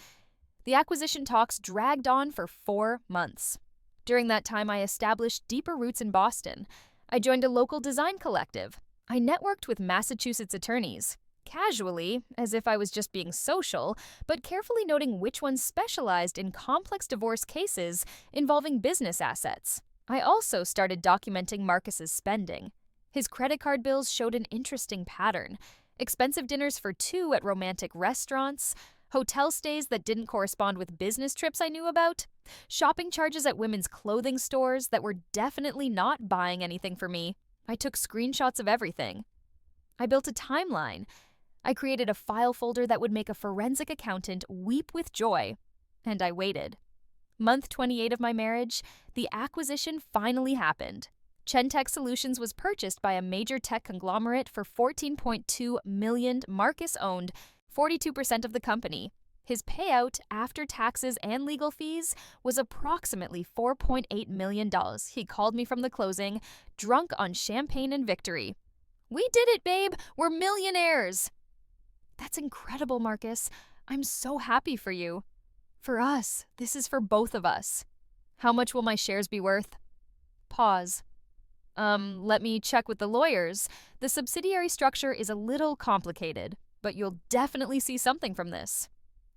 [SPEAKER 1] The acquisition talks dragged on for 4 months. During that time, I established deeper roots in Boston. I joined a local design collective. I networked with Massachusetts attorneys. Casually, as if I was just being social, but carefully noting which ones specialized in complex divorce cases involving business assets. I also started documenting Marcus's spending. His credit card bills showed an interesting pattern. Expensive dinners for 2 at romantic restaurants, hotel stays that didn't correspond with business trips I knew about, shopping charges at women's clothing stores that were definitely not buying anything for me. I took screenshots of everything. I built a timeline. I created a file folder that would make a forensic accountant weep with joy. And I waited. Month 28 of my marriage, the acquisition finally happened. Chentech Solutions was purchased by a major tech conglomerate for $14.2 million. Marcus owned 42% of the company. His payout, after taxes and legal fees, was approximately $4.8 million. He called me from the closing, drunk on champagne and victory. "We did it, babe! We're millionaires!" "That's incredible, Marcus. I'm so happy for you. For us. This is for both of us." "How much will my shares be worth?" Pause. Let me check with the lawyers. The subsidiary structure is a little complicated, but you'll definitely see something from this."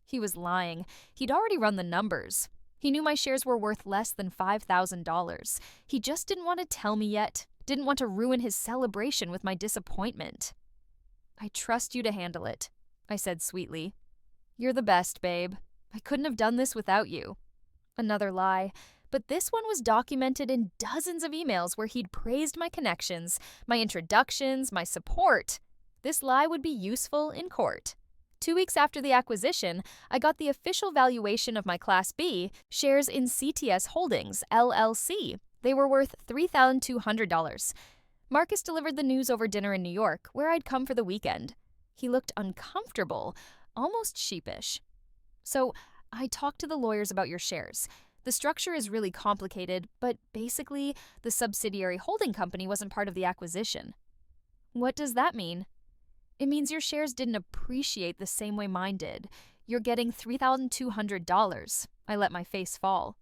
[SPEAKER 1] He was lying. He'd already run the numbers. He knew my shares were worth less than $5,000. He just didn't want to tell me yet. Didn't want to ruin his celebration with my disappointment. I trust you to handle it, I said sweetly. You're the best, babe. I couldn't have done this without you. Another lie, but this one was documented in dozens of emails where he'd praised my connections, my introductions, my support. This lie would be useful in court. 2 weeks after the acquisition, I got the official valuation of my Class B shares in CTS Holdings, LLC. They were worth $3,200. Marcus delivered the news over dinner in New York, where I'd come for the weekend. He looked uncomfortable, almost sheepish. So, I talked to the lawyers about your shares. The structure is really complicated, but basically, the subsidiary holding company wasn't part of the acquisition. What does that mean? It means your shares didn't appreciate the same way mine did. You're getting $3,200. I let my face fall.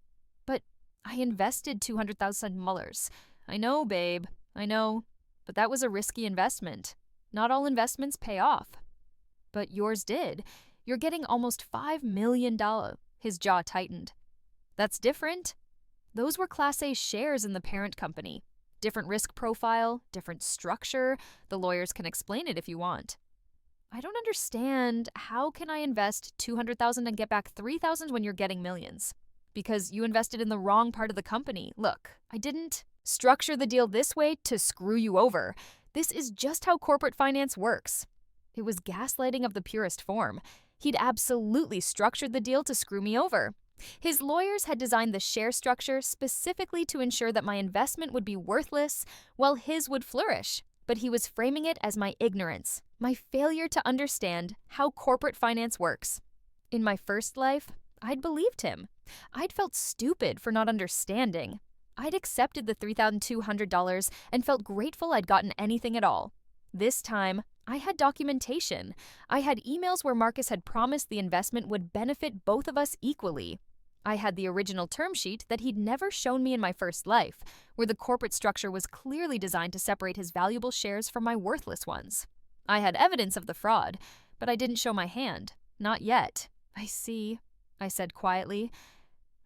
[SPEAKER 1] But I invested $200,000. I know, babe. I know. But that was a risky investment. Not all investments pay off. But yours did. You're getting almost $5 million. His jaw tightened. That's different. Those were Class A shares in the parent company. Different risk profile, different structure. The lawyers can explain it if you want. I don't understand. How can I invest $200,000 and get back $3,000 when you're getting millions? Because you invested in the wrong part of the company. Look, I didn't structure the deal this way to screw you over. This is just how corporate finance works. It was gaslighting of the purest form. He'd absolutely structured the deal to screw me over. His lawyers had designed the share structure specifically to ensure that my investment would be worthless while his would flourish. But he was framing it as my ignorance, my failure to understand how corporate finance works. In my first life, I'd believed him. I'd felt stupid for not understanding. I'd accepted the $3,200 and felt grateful I'd gotten anything at all. This time, I had documentation. I had emails where Marcus had promised the investment would benefit both of us equally. I had the original term sheet that he'd never shown me in my first life, where the corporate structure was clearly designed to separate his valuable shares from my worthless ones. I had evidence of the fraud, but I didn't show my hand. Not yet. I see, I said quietly.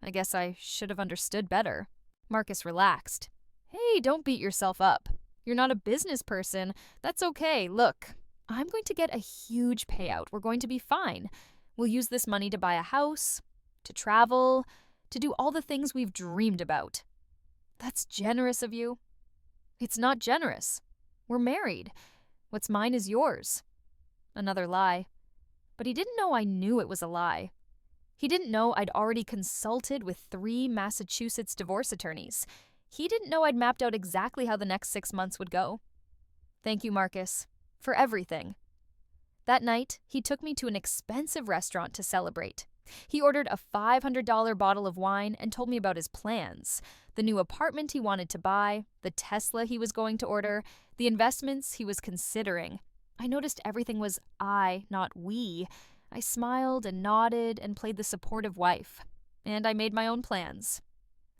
[SPEAKER 1] I guess I should have understood better. Marcus relaxed. Hey, don't beat yourself up. You're not a business person. That's okay. Look, I'm going to get a huge payout. We're going to be fine. We'll use this money to buy a house, to travel, to do all the things we've dreamed about. That's generous of you. It's not generous. We're married. What's mine is yours. Another lie. But he didn't know I knew it was a lie. He didn't know I'd already consulted with 3 Massachusetts divorce attorneys. He didn't know I'd mapped out exactly how the next 6 months would go. Thank you, Marcus, for everything. That night, he took me to an expensive restaurant to celebrate. He ordered a $500 bottle of wine and told me about his plans, the new apartment he wanted to buy, the Tesla he was going to order, the investments he was considering. I noticed everything was I, not we. I smiled and nodded and played the supportive wife. And I made my own plans.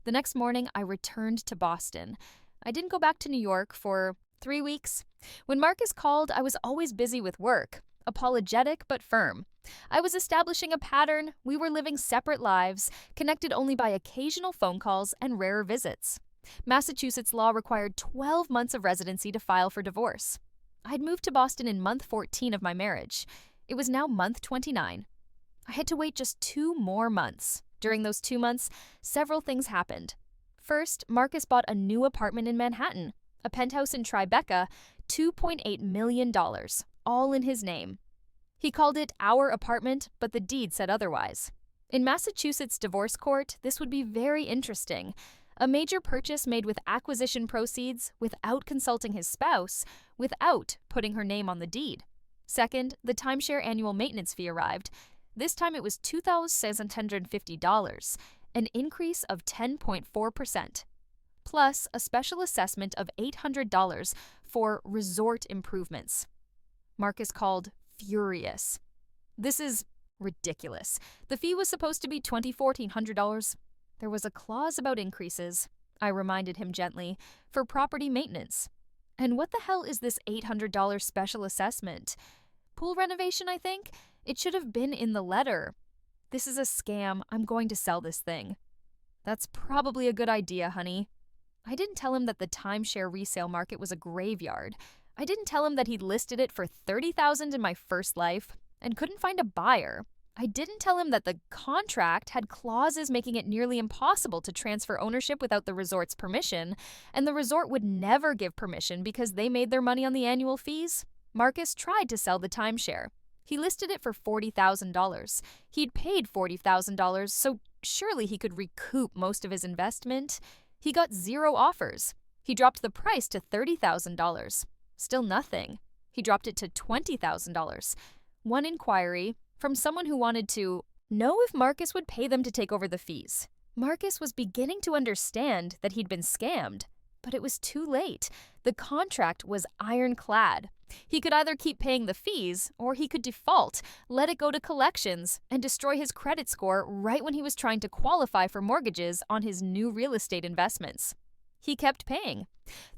[SPEAKER 1] The next morning, I returned to Boston. I didn't go back to New York for 3 weeks. When Marcus called, I was always busy with work, apologetic but firm. I was establishing a pattern. We were living separate lives, connected only by occasional phone calls and rare visits. Massachusetts law required 12 months of residency to file for divorce. I'd moved to Boston in month 14 of my marriage. It was now month 29. I had to wait just 2 more months. During those 2 months, several things happened. First, Marcus bought a new apartment in Manhattan, a penthouse in Tribeca, $2.8 million, all in his name. He called it our apartment, but the deed said otherwise. In Massachusetts divorce court, this would be very interesting. A major purchase made with acquisition proceeds, without consulting his spouse, without putting her name on the deed. Second, the timeshare annual maintenance fee arrived. This time it was $2,650, an increase of 10.4%, plus a special assessment of $800 for resort improvements. Marcus called furious. This is ridiculous. The fee was supposed to be $2,400. There was a clause about increases, I reminded him gently, for property maintenance. And what the hell is this $800 special assessment? Pool renovation, I think? It should have been in the letter. This is a scam. I'm going to sell this thing. That's probably a good idea, honey. I didn't tell him that the timeshare resale market was a graveyard. I didn't tell him that he'd listed it for $30,000 in my first life and couldn't find a buyer. I didn't tell him that the contract had clauses making it nearly impossible to transfer ownership without the resort's permission, and the resort would never give permission because they made their money on the annual fees. Marcus tried to sell the timeshare. He listed it for $40,000. He'd paid $40,000, so surely he could recoup most of his investment. He got 0 offers. He dropped the price to $30,000. Still nothing. He dropped it to $20,000. One inquiry from someone who wanted to know if Marcus would pay them to take over the fees. Marcus was beginning to understand that he'd been scammed, but it was too late. The contract was ironclad. He could either keep paying the fees, or he could default, let it go to collections, and destroy his credit score right when he was trying to qualify for mortgages on his new real estate investments. He kept paying.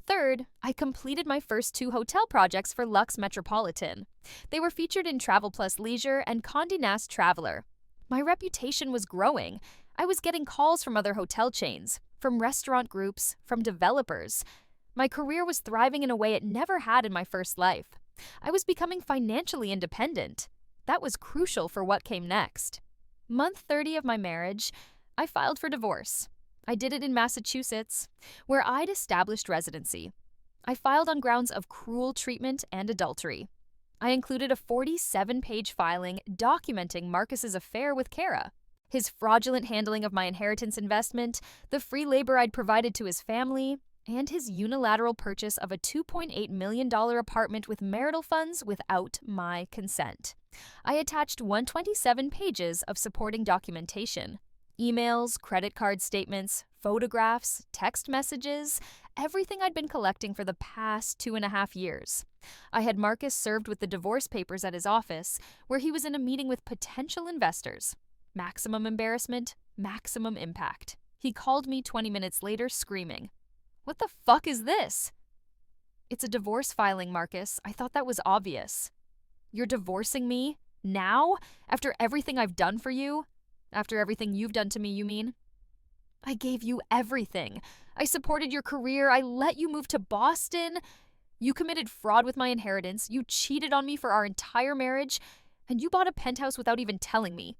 [SPEAKER 1] Third, I completed my first 2 hotel projects for Lux Metropolitan. They were featured in Travel Plus Leisure and Condé Nast Traveler. My reputation was growing. I was getting calls from other hotel chains, from restaurant groups, from developers. My career was thriving in a way it never had in my first life. I was becoming financially independent. That was crucial for what came next. Month 30 of my marriage, I filed for divorce. I did it in Massachusetts, where I'd established residency. I filed on grounds of cruel treatment and adultery. I included a 47-page filing documenting Marcus's affair with Kara, his fraudulent handling of my inheritance investment, the free labor I'd provided to his family, and his unilateral purchase of a $2.8 million apartment with marital funds without my consent. I attached 127 pages of supporting documentation. Emails, credit card statements, photographs, text messages, everything I'd been collecting for the past 2.5 years. I had Marcus served with the divorce papers at his office, where he was in a meeting with potential investors. Maximum embarrassment, maximum impact. He called me 20 minutes later screaming, "What the fuck is this?" "It's a divorce filing, Marcus. I thought that was obvious." "You're divorcing me? Now? After everything I've done for you? After everything you've done to me, you mean?" "I gave you everything. I supported your career. I let you move to Boston. You committed fraud with my inheritance. You cheated on me for our entire marriage. And you bought a penthouse without even telling me.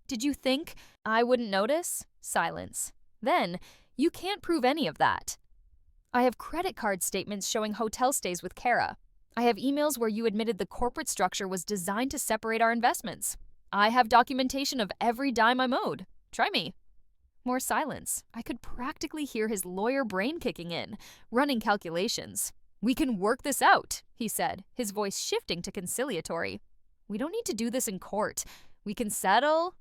[SPEAKER 1] Did you think I wouldn't notice?" Silence. "Then, you can't prove any of that." "I have credit card statements showing hotel stays with Kara. I have emails where you admitted the corporate structure was designed to separate our investments. I have documentation of every dime I'm owed. Try me." More silence. I could practically hear his lawyer brain kicking in, running calculations. "We can work this out," he said, his voice shifting to conciliatory. "We don't need to do this in court. We can settle."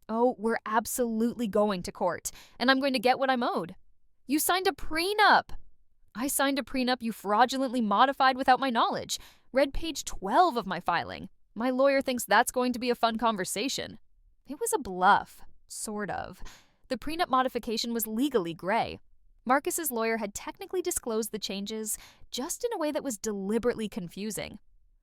[SPEAKER 1] "Oh, we're absolutely going to court, and I'm going to get what I'm owed." "You signed a prenup." "I signed a prenup you fraudulently modified without my knowledge. Read page 12 of my filing. My lawyer thinks that's going to be a fun conversation." It was a bluff. Sort of. The prenup modification was legally gray. Marcus's lawyer had technically disclosed the changes, just in a way that was deliberately confusing.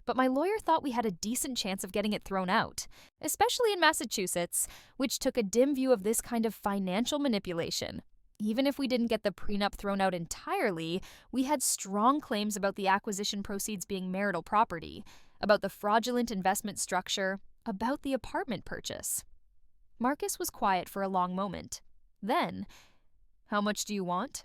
[SPEAKER 1] But my lawyer thought we had a decent chance of getting it thrown out, especially in Massachusetts, which took a dim view of this kind of financial manipulation. Even if we didn't get the prenup thrown out entirely, we had strong claims about the acquisition proceeds being marital property, about the fraudulent investment structure, about the apartment purchase. Marcus was quiet for a long moment. Then, "How much do you want?"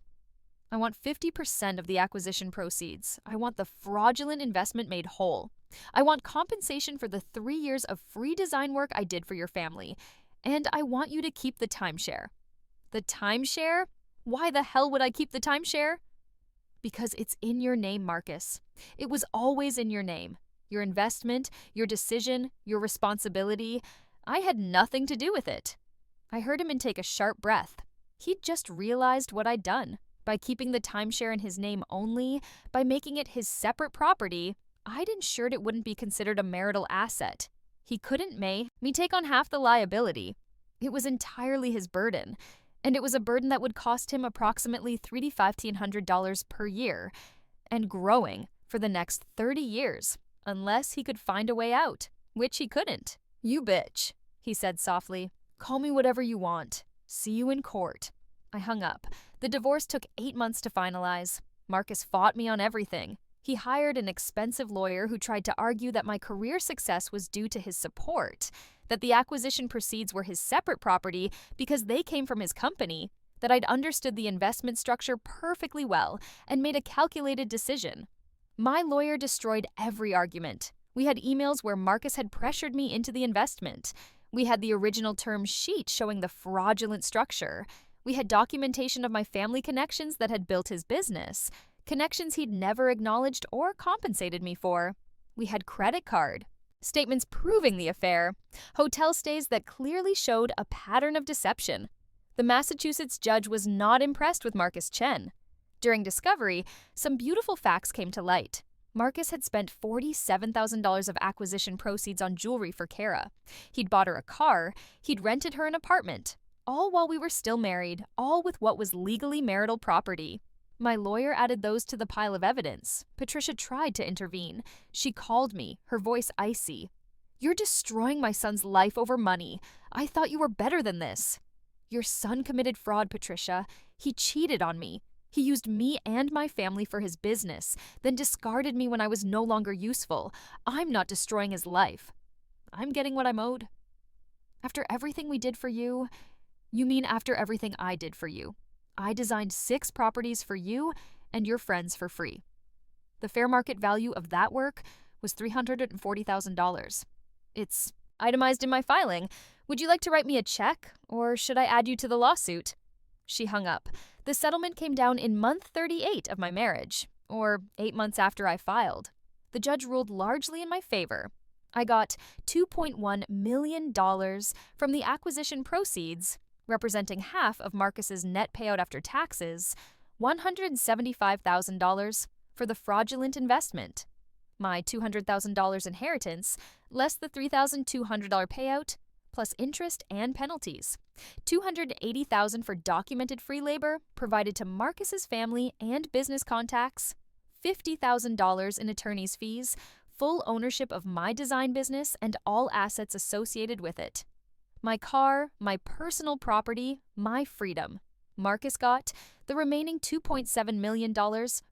[SPEAKER 1] "I want 50% of the acquisition proceeds. I want the fraudulent investment made whole. I want compensation for the 3 years of free design work I did for your family. And I want you to keep the timeshare." "The timeshare? Why the hell would I keep the timeshare?" "Because it's in your name, Marcus. It was always in your name. Your investment, your decision, your responsibility. I had nothing to do with it." I heard him intake a sharp breath. He'd just realized what I'd done. By keeping the timeshare in his name only, by making it his separate property, I'd ensured it wouldn't be considered a marital asset. He couldn't make me take on half the liability. It was entirely his burden, and it was a burden that would cost him approximately $3,000 to $1,500 per year, and growing for the next 30 years. Unless he could find a way out, which he couldn't. "You bitch," he said softly. "Call me whatever you want. See you in court." I hung up. The divorce took 8 months to finalize. Marcus fought me on everything. He hired an expensive lawyer who tried to argue that my career success was due to his support, that the acquisition proceeds were his separate property because they came from his company, that I'd understood the investment structure perfectly well and made a calculated decision. My lawyer destroyed every argument. We had emails where Marcus had pressured me into the investment. We had the original term sheet showing the fraudulent structure. We had documentation of my family connections that had built his business, connections he'd never acknowledged or compensated me for. We had credit card statements proving the affair, hotel stays that clearly showed a pattern of deception. The Massachusetts judge was not impressed with Marcus Chen. During discovery, some beautiful facts came to light. Marcus had spent $47,000 of acquisition proceeds on jewelry for Kara. He'd bought her a car, he'd rented her an apartment, all while we were still married, all with what was legally marital property. My lawyer added those to the pile of evidence. Patricia tried to intervene. She called me, her voice icy. "You're destroying my son's life over money. I thought you were better than this." "Your son committed fraud, Patricia. He cheated on me. He used me and my family for his business, then discarded me when I was no longer useful. I'm not destroying his life. I'm getting what I'm owed." "After everything we did for you?" "You mean after everything I did for you. I designed 6 properties for you and your friends for free. The fair market value of that work was $340,000. It's itemized in my filing. Would you like to write me a check, or should I add you to the lawsuit?" She hung up. The settlement came down in month 38 of my marriage, or 8 months after I filed. The judge ruled largely in my favor. I got $2.1 million from the acquisition proceeds, representing half of Marcus's net payout after taxes, $175,000 for the fraudulent investment, my $200,000 inheritance, less the $3,200 payout, plus interest and penalties, $280,000 for documented free labor provided to Marcus's family and business contacts, $50,000 in attorney's fees, full ownership of my design business and all assets associated with it. My car, my personal property, my freedom. Marcus got the remaining $2.7 million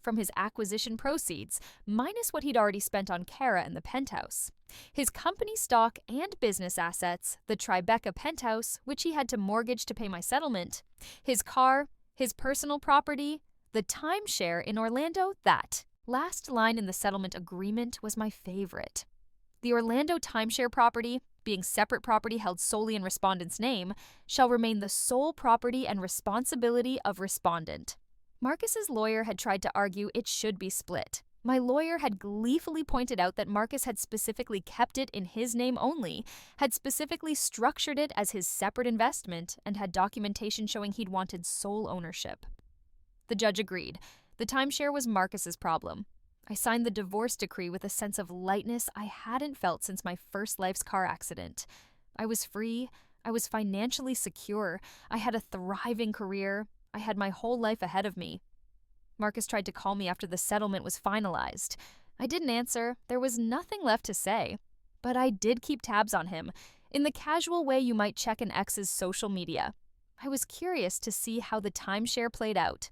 [SPEAKER 1] from his acquisition proceeds, minus what he'd already spent on Kara and the penthouse. His company stock and business assets, the Tribeca penthouse, which he had to mortgage to pay my settlement, his car, his personal property, the timeshare in Orlando, that. Last line in the settlement agreement was my favorite. The Orlando timeshare property, being separate property held solely in respondent's name, shall remain the sole property and responsibility of respondent. Marcus's lawyer had tried to argue it should be split. My lawyer had gleefully pointed out that Marcus had specifically kept it in his name only, had specifically structured it as his separate investment, and had documentation showing he'd wanted sole ownership. The judge agreed. The timeshare was Marcus's problem. I signed the divorce decree with a sense of lightness I hadn't felt since my first life's car accident. I was free. I was financially secure. I had a thriving career. I had my whole life ahead of me. Marcus tried to call me after the settlement was finalized. I didn't answer. There was nothing left to say. But I did keep tabs on him, in the casual way you might check an ex's social media. I was curious to see how the timeshare played out.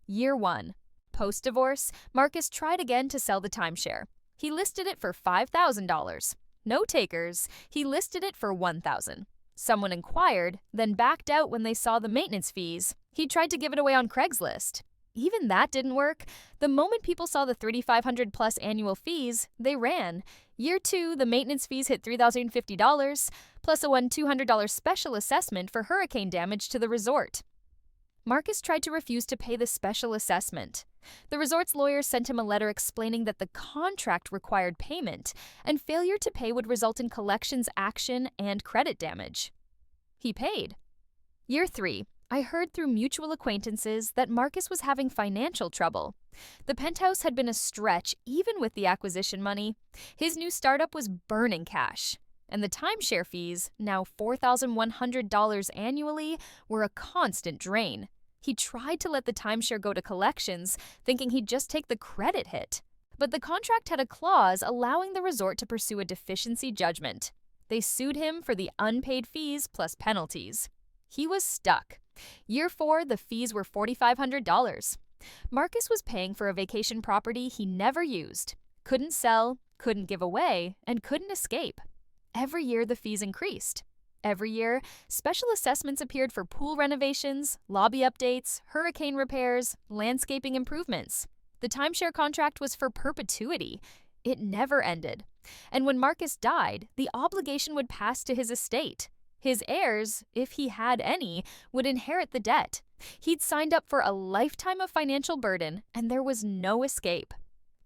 [SPEAKER 1] Year 1. Post-divorce, Marcus tried again to sell the timeshare. He listed it for $5,000. No takers. He listed it for $1,000. Someone inquired, then backed out when they saw the maintenance fees. He tried to give it away on Craigslist. Even that didn't work. The moment people saw the $3,500 plus annual fees, they ran. Year 2, the maintenance fees hit $3,050, plus a $200 special assessment for hurricane damage to the resort. Marcus tried to refuse to pay the special assessment. The resort's lawyer sent him a letter explaining that the contract required payment, and failure to pay would result in collections action and credit damage. He paid. Year 3, I heard through mutual acquaintances that Marcus was having financial trouble. The penthouse had been a stretch even with the acquisition money. His new startup was burning cash. And the timeshare fees, now $4,100 annually, were a constant drain. He tried to let the timeshare go to collections, thinking he'd just take the credit hit. But the contract had a clause allowing the resort to pursue a deficiency judgment. They sued him for the unpaid fees plus penalties. He was stuck. Year 4, the fees were $4,500. Marcus was paying for a vacation property he never used, couldn't sell, couldn't give away, and couldn't escape. Every year, the fees increased. Every year, special assessments appeared for pool renovations, lobby updates, hurricane repairs, landscaping improvements. The timeshare contract was for perpetuity. It never ended. And when Marcus died, the obligation would pass to his estate. His heirs, if he had any, would inherit the debt. He'd signed up for a lifetime of financial burden, and there was no escape.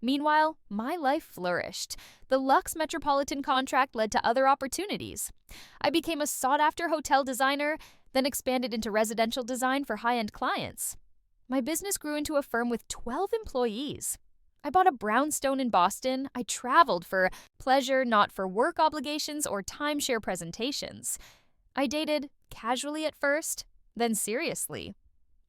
[SPEAKER 1] Meanwhile, my life flourished. The Lux Metropolitan contract led to other opportunities. I became a sought-after hotel designer, then expanded into residential design for high-end clients. My business grew into a firm with 12 employees. I bought a brownstone in Boston. I traveled for pleasure, not for work obligations or timeshare presentations. I dated casually at first, then seriously.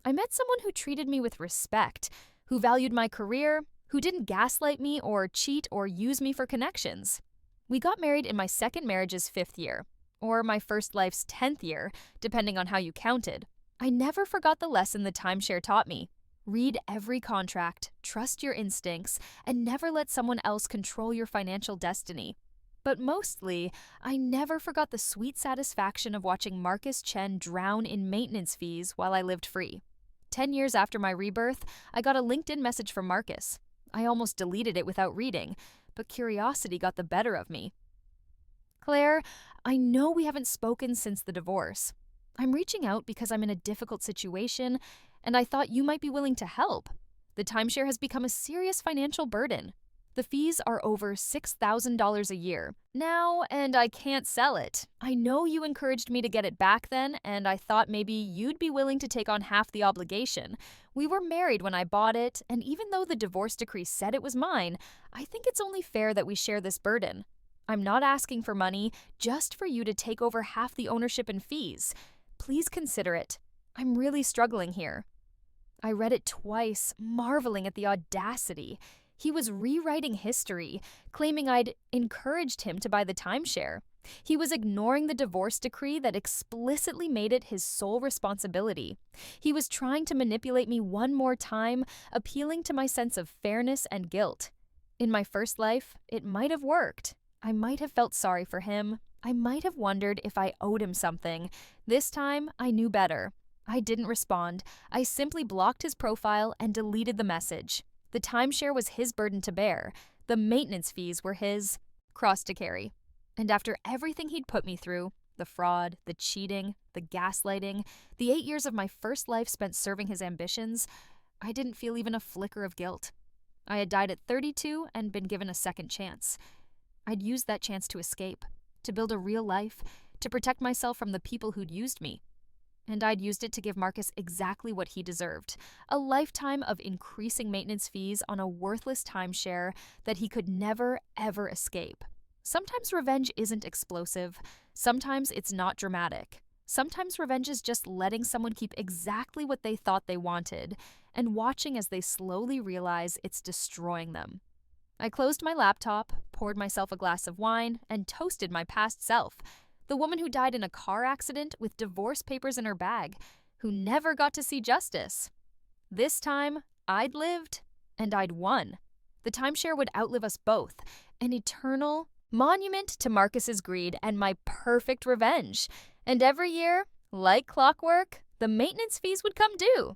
[SPEAKER 1] I met someone who treated me with respect, who valued my career, who didn't gaslight me or cheat or use me for connections. We got married in my second marriage's 5th year, or my first life's 10th year, depending on how you counted. I never forgot the lesson the timeshare taught me. Read every contract, trust your instincts, and never let someone else control your financial destiny. But mostly, I never forgot the sweet satisfaction of watching Marcus Chen drown in maintenance fees while I lived free. 10 years after my rebirth, I got a LinkedIn message from Marcus. I almost deleted it without reading, but curiosity got the better of me. Claire, I know we haven't spoken since the divorce. I'm reaching out because I'm in a difficult situation, and I thought you might be willing to help. The timeshare has become a serious financial burden. The fees are over $6,000 a year now, and I can't sell it. I know you encouraged me to get it back then, and I thought maybe you'd be willing to take on half the obligation. We were married when I bought it, and even though the divorce decree said it was mine, I think it's only fair that we share this burden. I'm not asking for money, just for you to take over half the ownership and fees. Please consider it. I'm really struggling here. I read it twice, marveling at the audacity. He was rewriting history, claiming I'd encouraged him to buy the timeshare. He was ignoring the divorce decree that explicitly made it his sole responsibility. He was trying to manipulate me one more time, appealing to my sense of fairness and guilt. In my first life, it might have worked. I might have felt sorry for him. I might have wondered if I owed him something. This time, I knew better. I didn't respond. I simply blocked his profile and deleted the message. The timeshare was his burden to bear. The maintenance fees were his cross to carry. And after everything he'd put me through, the fraud, the cheating, the gaslighting, the 8 years of my first life spent serving his ambitions, I didn't feel even a flicker of guilt. I had died at 32 and been given a second chance. I'd used that chance to escape, to build a real life, to protect myself from the people who'd used me. And I'd used it to give Marcus exactly what he deserved, a lifetime of increasing maintenance fees on a worthless timeshare that he could never, ever escape. Sometimes revenge isn't explosive. Sometimes it's not dramatic. Sometimes revenge is just letting someone keep exactly what they thought they wanted and watching as they slowly realize it's destroying them. I closed my laptop, poured myself a glass of wine, and toasted my past self. The woman who died in a car accident with divorce papers in her bag, who never got to see justice. This time, I'd lived, and I'd won. The timeshare would outlive us both, an eternal monument to Marcus's greed and my perfect revenge. And every year, like clockwork, the maintenance fees would come due.